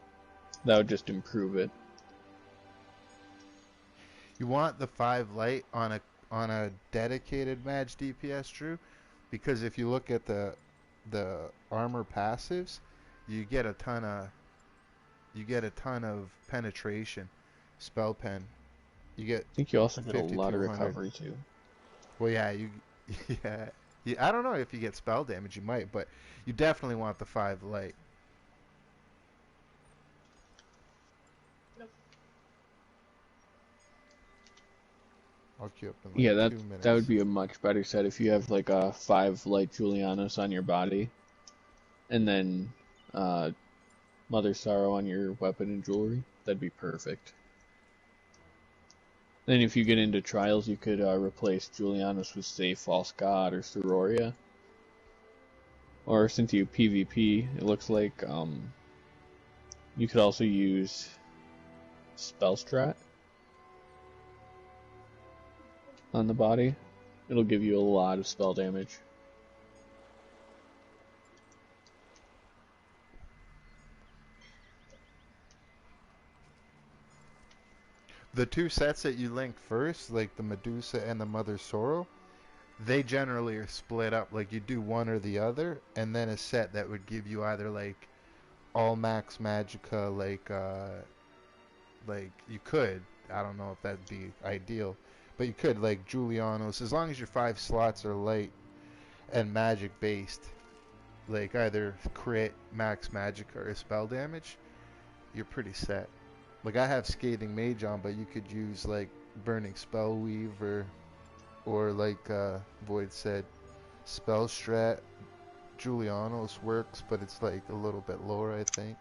Speaker 1: That would just improve it.
Speaker 2: You want the 5 light on a dedicated match DPS, Drew, because if you look at the armor passives, you get a ton of penetration, spell pen. You get
Speaker 1: I think you also get a lot of
Speaker 2: 5200.
Speaker 1: recovery too.
Speaker 2: Well, yeah, yeah, I don't know if you get spell damage, you might, but you definitely want the 5 light. I'll queue up in like
Speaker 1: Yeah,
Speaker 2: 2 minutes.
Speaker 1: that would be a much better set if you have like a 5 light Julianos on your body, and then Mother Sorrow on your weapon and jewelry. That'd be perfect. Then if you get into trials, you could replace Julianos with, say, False God or Sororia. Or since you PvP, it looks like you could also use Spellstrat on the body. It'll give you a lot of spell damage.
Speaker 2: The 2 sets that you link first, like the Medusa and the Mother Sorrow, they generally are split up. Like, you do one or the other, and then a set that would give you either like all max Magicka, like you could. I don't know if that'd be ideal, but you could like Julianos, as long as your 5 slots are light and magic based, like either crit, max Magicka, or spell damage, you're pretty set. Like, I have Scathing Mage on, but you could use like Burning Spellweave or like Void said, Spell Strat. Julianos works, but it's like a little bit lower, I think.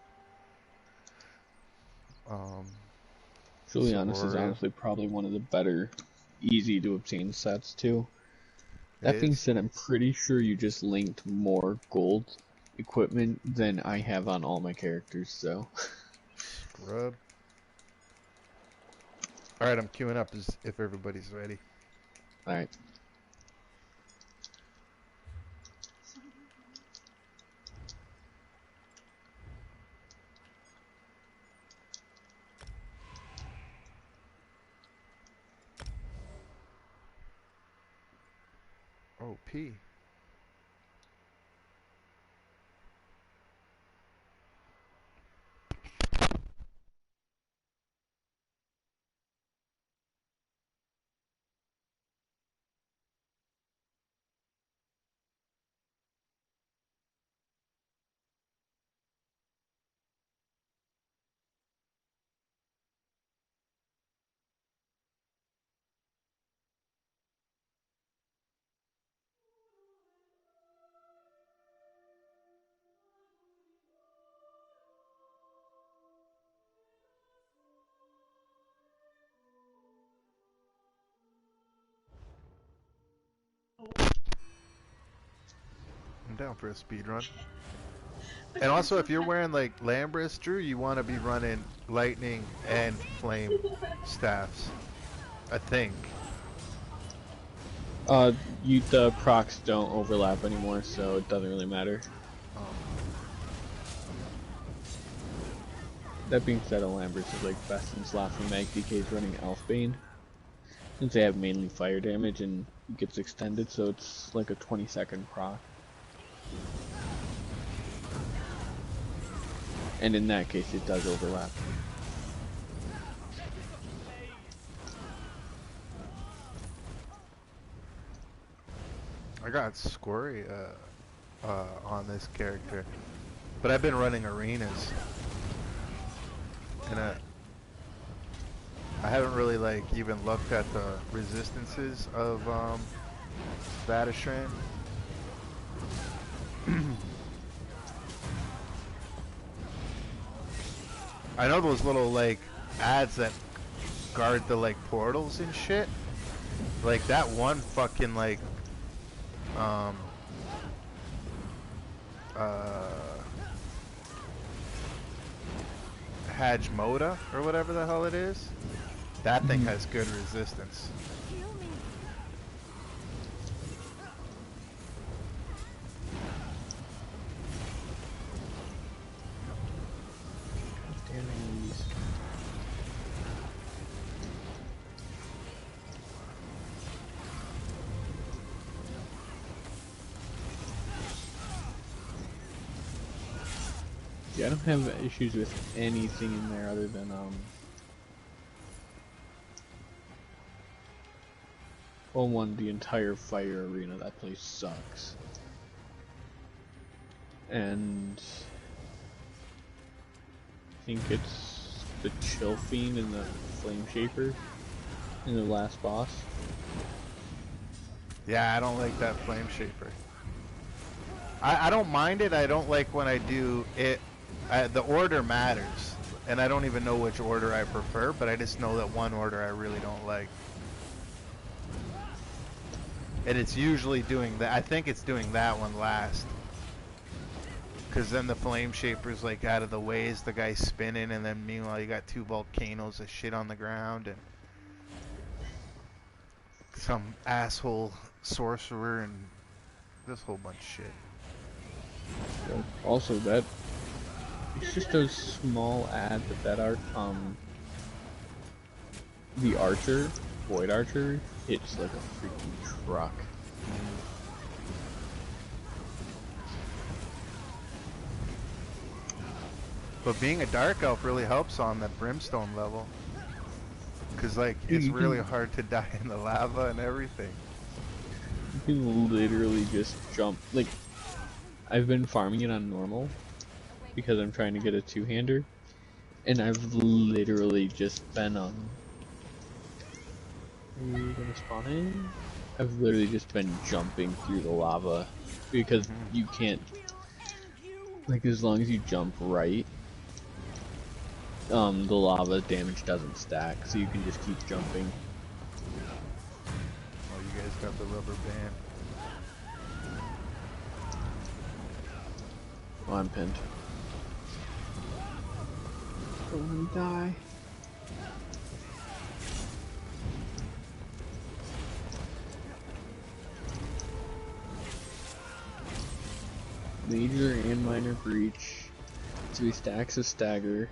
Speaker 1: Julianos is
Speaker 2: Sororia.
Speaker 1: honestly probably one of the better, easy to obtain sets too.
Speaker 2: It
Speaker 1: That being
Speaker 2: is.
Speaker 1: said, I'm pretty sure you just linked more gold equipment than I have on all my characters, so.
Speaker 2: Scrub. Alright, I'm queuing up if everybody's ready.
Speaker 1: Alright.
Speaker 2: Oh, P. I'm down for a speed run. And also, if you're wearing like Lambrus, Drew, you want to be running lightning and flame staffs. I think.
Speaker 1: The procs don't overlap anymore, so it doesn't really matter.
Speaker 2: Oh.
Speaker 1: That being said, Alambris is like best in slot for Mag DKs running Elfbane, since they have mainly fire damage and it gets extended, so it's like a 20-second proc. And in that case, it does overlap.
Speaker 2: I got Squirry on this character, but I've been running arenas, and I haven't really like even looked at the resistances of Batishran. I know those little like ads that guard the like portals and shit. Like that one fucking like Hajmoda or whatever the hell it is. That thing has good resistance.
Speaker 1: Yeah, I don't have issues with anything in there other than well, one, the entire fire arena. That place sucks. And I think it's the Chill Fiend and the Flame Shaper in the last boss.
Speaker 2: Yeah, I don't like that Flame Shaper. I don't mind it. I don't like when I do it. The order matters, and I don't even know which order I prefer, but I just know that one order I really don't like. And it's usually doing that. I think it's doing that one last. Because then the Flame Shaper's like out of the way as the guy's spinning, and then meanwhile you got two volcanoes of shit on the ground, and some asshole sorcerer, and this whole bunch of shit.
Speaker 1: Also, that it's just a small ad, but that art, the archer, Void Archer, hits like a freaking truck.
Speaker 2: But being a Dark Elf really helps on that Brimstone level. Because, like, it's really hard to die in the lava and everything.
Speaker 1: You can literally just jump. Like, I've been farming it on normal because I'm trying to get a two-hander, and I've literally just been are you gonna spawn in? I've literally just been jumping through the lava because you can't, like, as long as you jump right, the lava damage doesn't stack, so you can just keep jumping.
Speaker 2: Oh, you guys got the rubber band.
Speaker 1: Oh, I'm pinned. Don't die. Major and minor breach, 3 stacks of stagger,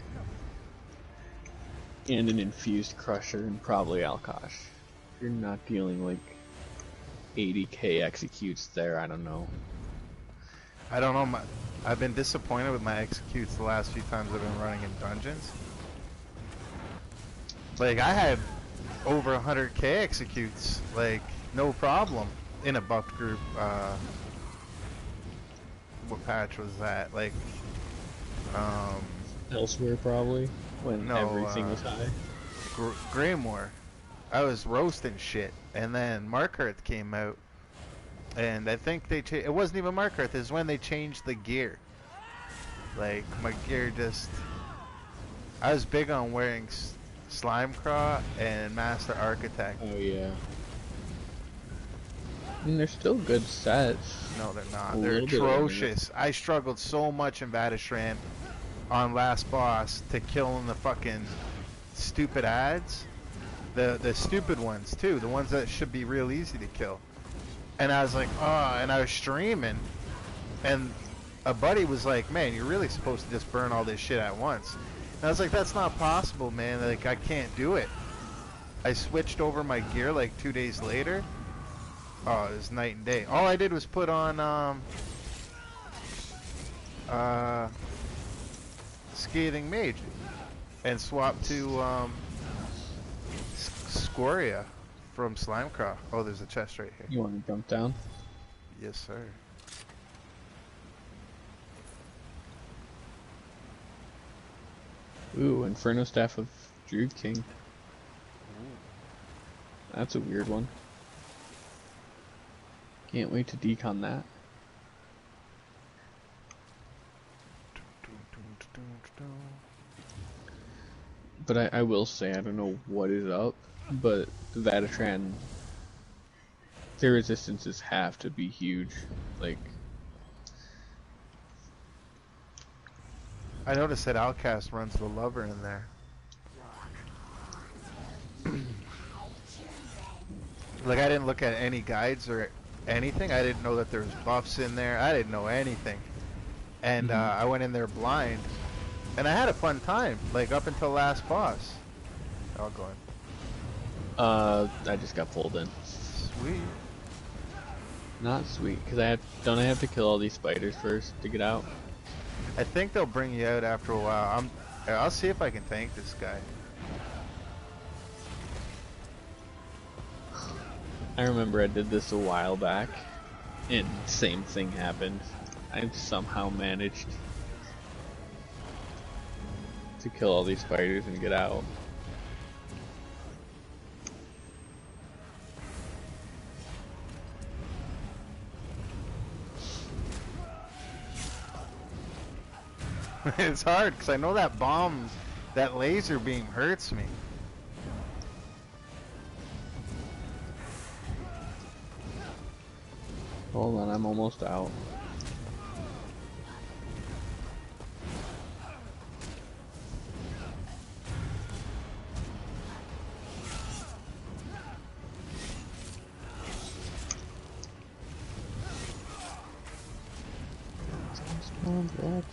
Speaker 1: and an infused crusher, and probably Alkosh. You're not dealing like 80k executes there, I don't know.
Speaker 2: I don't know, I've been disappointed with my executes the last few times I've been running in dungeons. Like, I had over 100k executes, like, no problem, in a buffed group. What patch was that? Like,
Speaker 1: Elsewhere probably, when everything was high.
Speaker 2: Greymoor. I was roasting shit, and then Markarth came out, and I think they it wasn't even Markarth, is when they changed the gear. Like, my gear just, I was big on wearing Slime Craw and Master Architect.
Speaker 1: Oh yeah. I mean, they're still good sets.
Speaker 2: No, they're not.
Speaker 1: A
Speaker 2: They're
Speaker 1: little bit of
Speaker 2: atrocious. I struggled so much in Vatishran on last boss to kill in the fucking stupid ads. The stupid ones too, the ones that should be real easy to kill. And I was like, oh, and I was streaming, and a buddy was like, man, you're really supposed to just burn all this shit at once. And I was like, that's not possible, man. Like, I can't do it. I switched over my gear like 2 days later. Oh, it was night and day. All I did was put on Scathing Mage and swap to Scoria from Slimecraw. Oh, there's a chest right here.
Speaker 1: You want to jump down?
Speaker 2: Yes, sir.
Speaker 1: Ooh, Inferno Staff of Druid King. That's a weird one. Can't wait to decon that. But I will say, I don't know what is up, but the Vatishran, their resistances have to be huge. Like,
Speaker 2: I noticed that Outcast runs the lover in there. Like, I didn't look at any guides or anything. I didn't know that there was buffs in there. I didn't know anything. And I went in there blind. And I had a fun time, like, up until last boss. I'll go in.
Speaker 1: I just got pulled in.
Speaker 2: Sweet.
Speaker 1: Not sweet, because don't I have to kill all these spiders first to get out?
Speaker 2: I think they'll bring you out after a while. I'll see if I can tank this guy.
Speaker 1: I remember I did this a while back, and same thing happened. I somehow managed to kill all these spiders and get out.
Speaker 2: It's hard, because I know that bomb, that laser beam hurts me.
Speaker 1: Hold on, I'm almost out. What?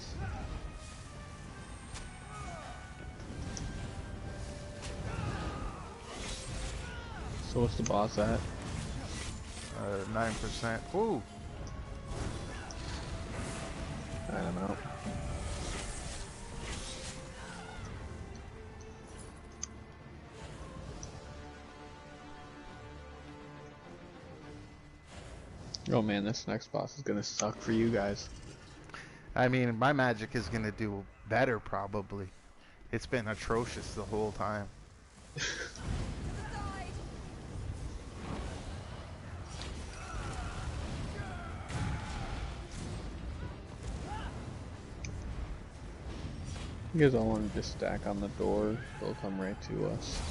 Speaker 1: So what's the boss at?
Speaker 2: 9%. Ooh.
Speaker 1: I don't know. Oh man, this next boss is gonna suck for you guys.
Speaker 2: I mean, my magic is gonna do better, probably. It's been atrocious the whole time.
Speaker 1: You guys all want to just stack on the door, they'll come right to us.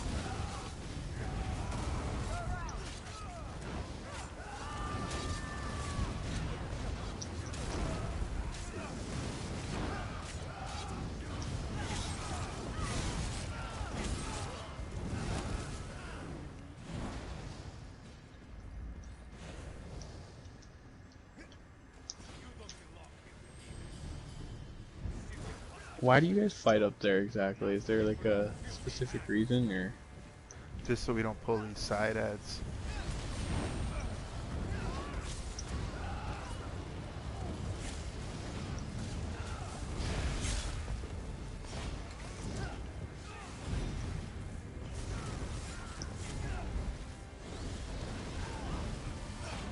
Speaker 1: Why do you guys fight up there exactly? Is there like a specific reason, or?
Speaker 2: Just so we don't pull these side ads.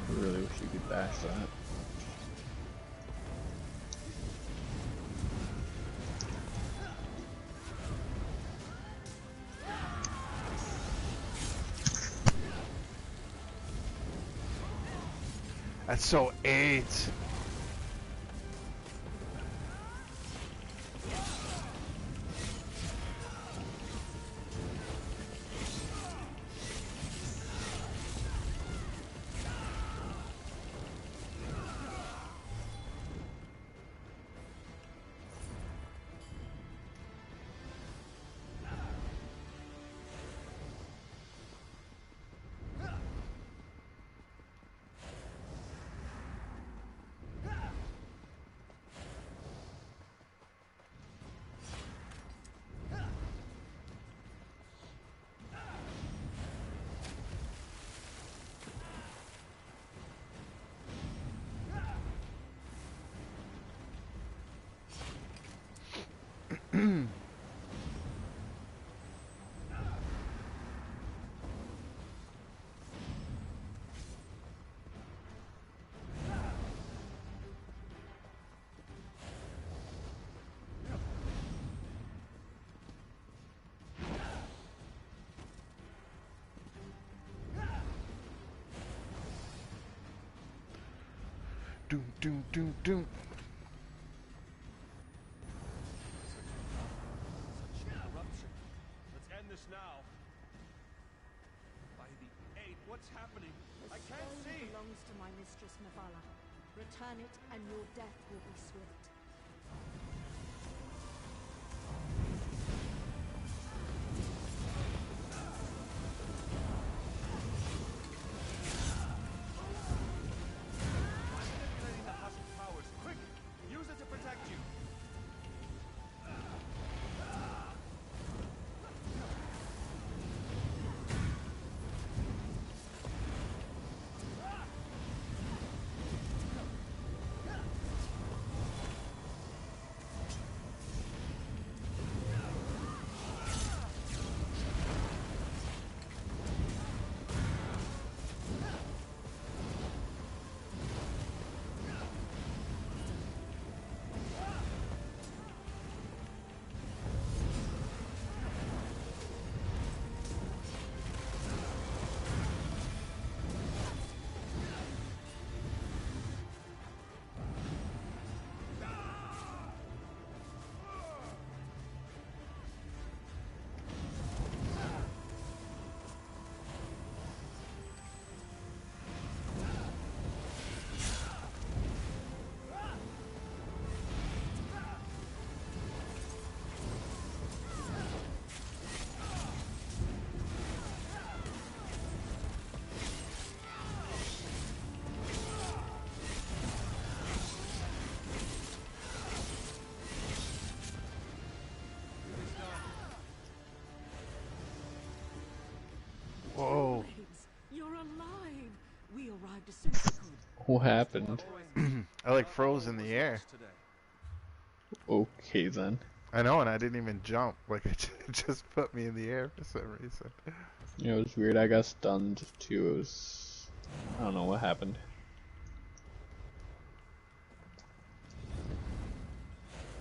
Speaker 1: I really wish you could bash that.
Speaker 2: That's so 8. Doom, doom, doom, doom.
Speaker 8: Corruption. Let's end this now. By the eight, what's happening? I can't
Speaker 7: Soul
Speaker 8: see.
Speaker 7: belongs to my mistress Navala. Return it, and your death will be swift.
Speaker 8: Manipulating the husk powers. Quick! Use it to protect you.
Speaker 2: Whoa.
Speaker 7: Blades, you're alive! We arrived as soon as we could.
Speaker 1: What happened?
Speaker 2: I like froze in the air.
Speaker 8: Today.
Speaker 1: Okay then.
Speaker 2: I know, and I didn't even jump. Like, it just put me in the air for some reason.
Speaker 1: Yeah, it was weird. I got stunned too. It was... I don't know what happened.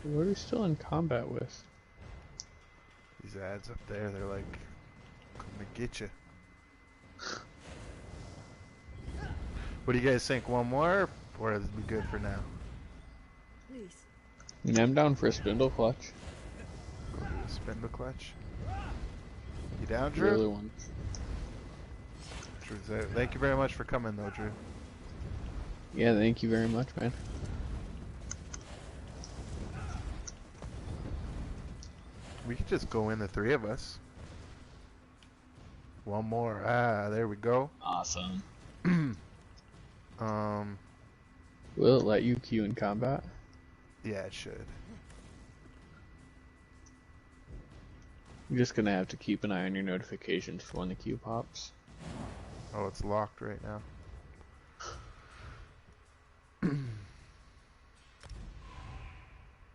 Speaker 1: What are we still in combat with?
Speaker 2: These ads up there, they're like, coming to get you. What do you guys think? One more, or is we good for now?
Speaker 7: Please.
Speaker 1: And I'm down for a spindle clutch.
Speaker 2: Go to the spindle clutch. You down,
Speaker 1: The
Speaker 2: Drew?
Speaker 1: early ones.
Speaker 2: Drew's out. Thank you very much for coming, though, Drew.
Speaker 1: Yeah, thank you very much, man.
Speaker 2: We could just go in, the three of us. One more. Ah, there we go.
Speaker 1: Awesome.
Speaker 2: Um,
Speaker 1: Will it let you queue in combat?
Speaker 2: yeah, it should.
Speaker 1: You're just gonna have to keep an eye on your notifications for when the queue pops.
Speaker 2: Oh, it's locked right now.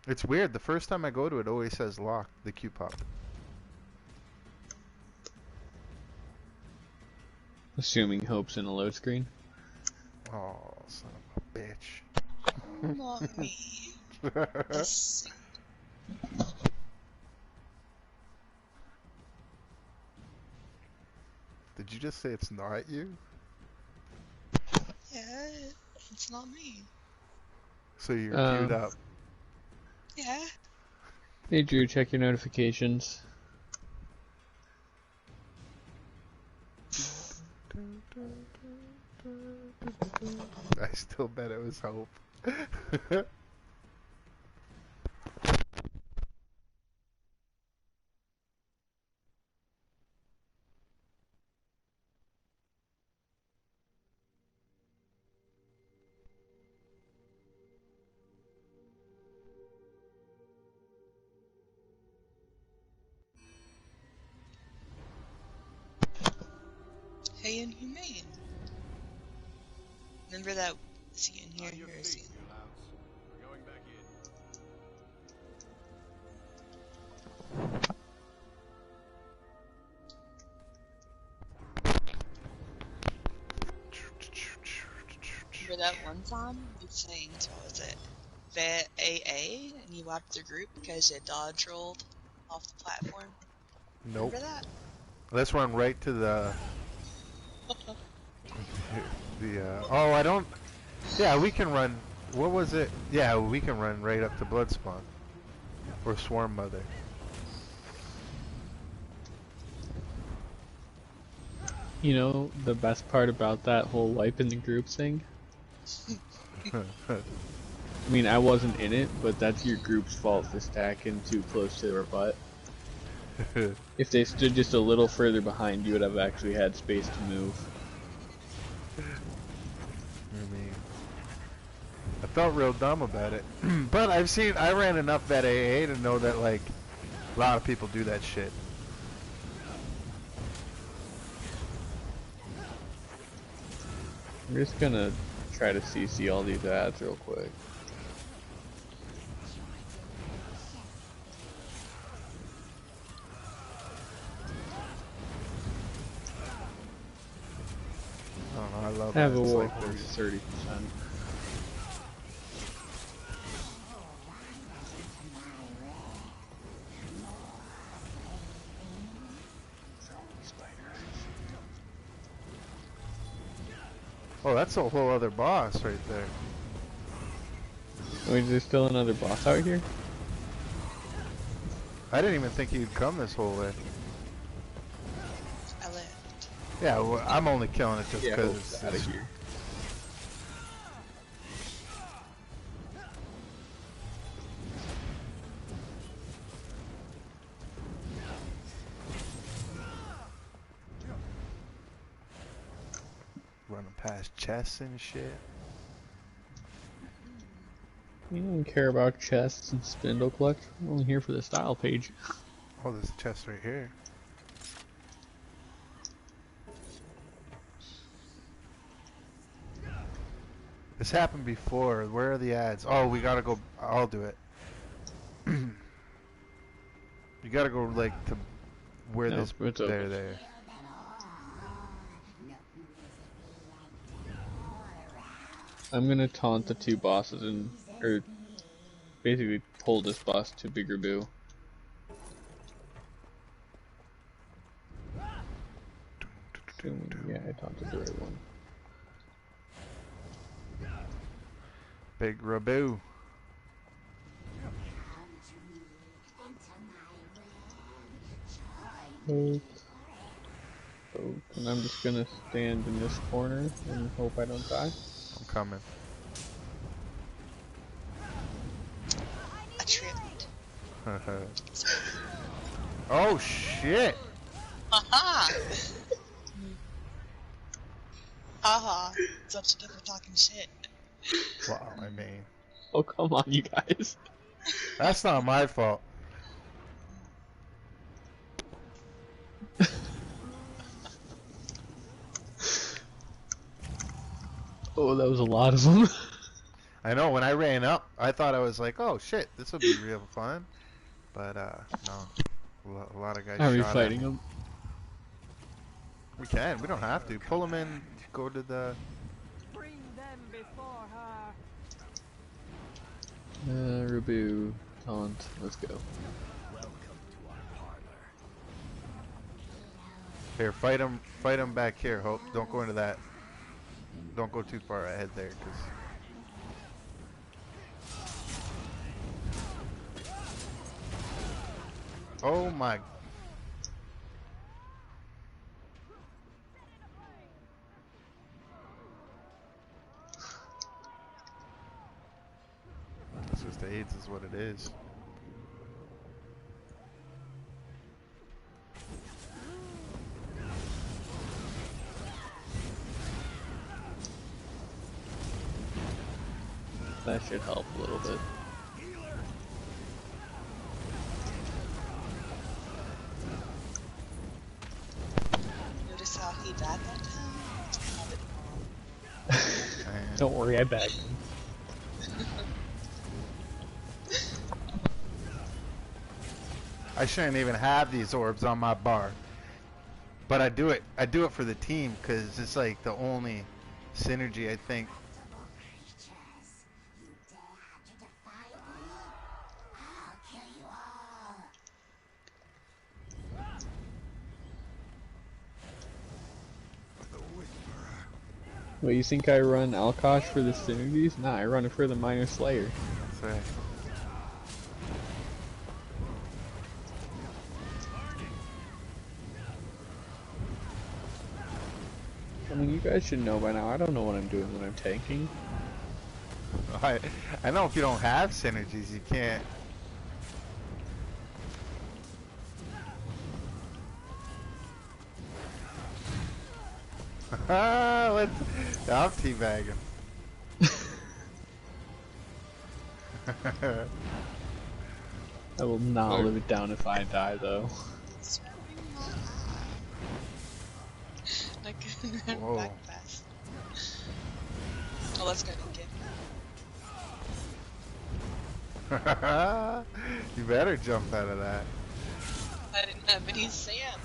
Speaker 2: It's weird. The first time I go to it, it always says locked, the queue pop.
Speaker 1: Assuming Hope's in a load screen.
Speaker 2: Oh, son of a bitch.
Speaker 3: Not me. This-
Speaker 2: Did you just say it's not you?
Speaker 3: Yeah, it's not me.
Speaker 2: So you're queued up.
Speaker 3: Yeah.
Speaker 1: Hey Drew, check your notifications.
Speaker 2: I still bet it was Hope.
Speaker 3: Hey, Inhumane. Remember that? Is he in here? Or is he in...
Speaker 8: We're going back in.
Speaker 3: remember that one time you changed, what was it? Vet AA, and you wiped the group because you dodge rolled off the platform?
Speaker 2: Nope.
Speaker 3: Remember that?
Speaker 2: Let's run right to the oh, I don't. Yeah, we can run. What was it? Yeah, we can run right up to Bloodspawn or Swarm Mother.
Speaker 1: You know, the best part about that whole wiping the group thing? I mean, I wasn't in it, but that's your group's fault for stacking too close to their butt. If they stood just a little further behind, you would have actually had space to move.
Speaker 2: I felt real dumb about it. But I ran enough Vet AA to know that, like, a lot of people do that shit.
Speaker 1: I'm just gonna try to CC all these ads real quick.
Speaker 2: I don't know, I love
Speaker 1: Have a
Speaker 2: ads
Speaker 1: war
Speaker 2: like this.
Speaker 1: 30%.
Speaker 2: Oh, that's a whole other boss right there.
Speaker 1: Wait, is there still another boss out here?
Speaker 2: I didn't even think he'd come this whole way.
Speaker 3: I left.
Speaker 2: Yeah, well, I'm only killing it just
Speaker 1: Yeah,
Speaker 2: because
Speaker 1: it's out of here.
Speaker 2: running past chests and shit.
Speaker 1: You don't care about chests and spindle collection. We're only here for the style page.
Speaker 2: Oh, there's a chest right here. This happened before. Where are the ads? Oh, we gotta go. I'll do it. You gotta go like to where
Speaker 1: No,
Speaker 2: this.
Speaker 1: it's
Speaker 2: There,
Speaker 1: open.
Speaker 2: there.
Speaker 1: I'm gonna taunt the two bosses and, or basically pull this boss to Bigger Boo. Yeah, I taunted the right one.
Speaker 2: Big Rabu.
Speaker 1: Oak. And I'm just gonna stand in this corner and hope I don't die.
Speaker 2: I'm coming.
Speaker 3: I tripped.
Speaker 2: Oh shit!
Speaker 3: Haha! Haha. Such a good for talking shit.
Speaker 2: Wow, I mean,
Speaker 1: Oh, come on, you guys.
Speaker 2: that's not my fault.
Speaker 1: Oh, that was a lot of them.
Speaker 2: I know, when I ran up, I thought I was like, oh shit, this will be real fun. But, no. A lot of guys
Speaker 1: Are we
Speaker 2: shot at
Speaker 1: fighting
Speaker 2: me.
Speaker 1: them?
Speaker 2: We can, we don't have to. Pull them in, go to the...
Speaker 7: Bring them before her.
Speaker 1: Rabu, taunt, let's go.
Speaker 2: Here, fight them back here, Hope. Don't go into that. Don't go too far ahead there, cause... Oh my... It's just AIDS is what it is.
Speaker 1: That should help a little bit.
Speaker 3: Notice how he died that time?
Speaker 1: Don't worry, I bagged him.
Speaker 2: I shouldn't even have these orbs on my bar. But I do it for the team because it's like the only synergy I think
Speaker 1: What, you think I run Alkosh for the synergies? Nah, I run it for the Minor Slayer.
Speaker 2: That's right.
Speaker 1: I mean, you guys should know by now. I don't know what I'm doing when I'm tanking.
Speaker 2: I know if you don't have synergies, you can't. I'm teabagging.
Speaker 1: I will not live it down if I die, though.
Speaker 3: I can run
Speaker 2: Whoa.
Speaker 3: back fast. Oh, let's go get.
Speaker 2: You better jump out of that.
Speaker 3: I didn't have any sand.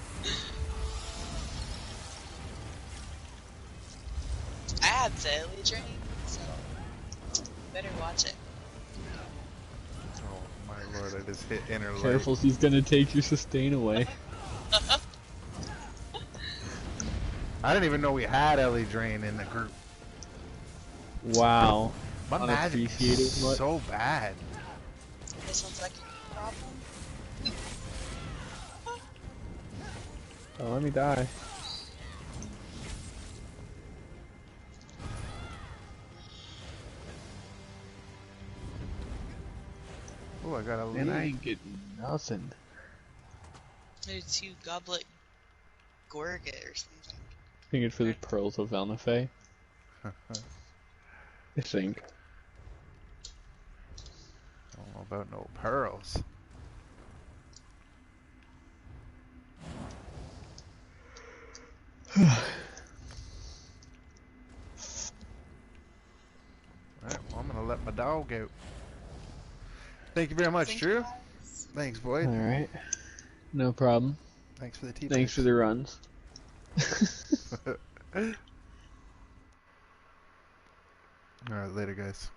Speaker 3: I had Daily Drain, so better watch it.
Speaker 2: Oh my lord, I just hit inner light.
Speaker 1: Careful, he's gonna take your sustain away.
Speaker 2: I didn't even know we had Ellie Drain in the group.
Speaker 1: Wow.
Speaker 2: My magic
Speaker 1: Unappreciated
Speaker 2: is
Speaker 1: much.
Speaker 2: so bad.
Speaker 3: This sounds like a problem.
Speaker 1: Oh, let me die.
Speaker 2: Oh, I got a lead.
Speaker 1: Man, I ain't getting nothing.
Speaker 3: Maybe 2 Goblet Gorget or something.
Speaker 1: Thinking for the Pearls of Elnafay. I think.
Speaker 2: Don't know about no pearls. Alright, well, I'm gonna let my dog out. Thank you very much, Drew. Thanks, Boyd.
Speaker 1: Alright. No problem.
Speaker 2: Thanks for the tea.
Speaker 1: Thanks for the runs.
Speaker 2: Alright, later, guys.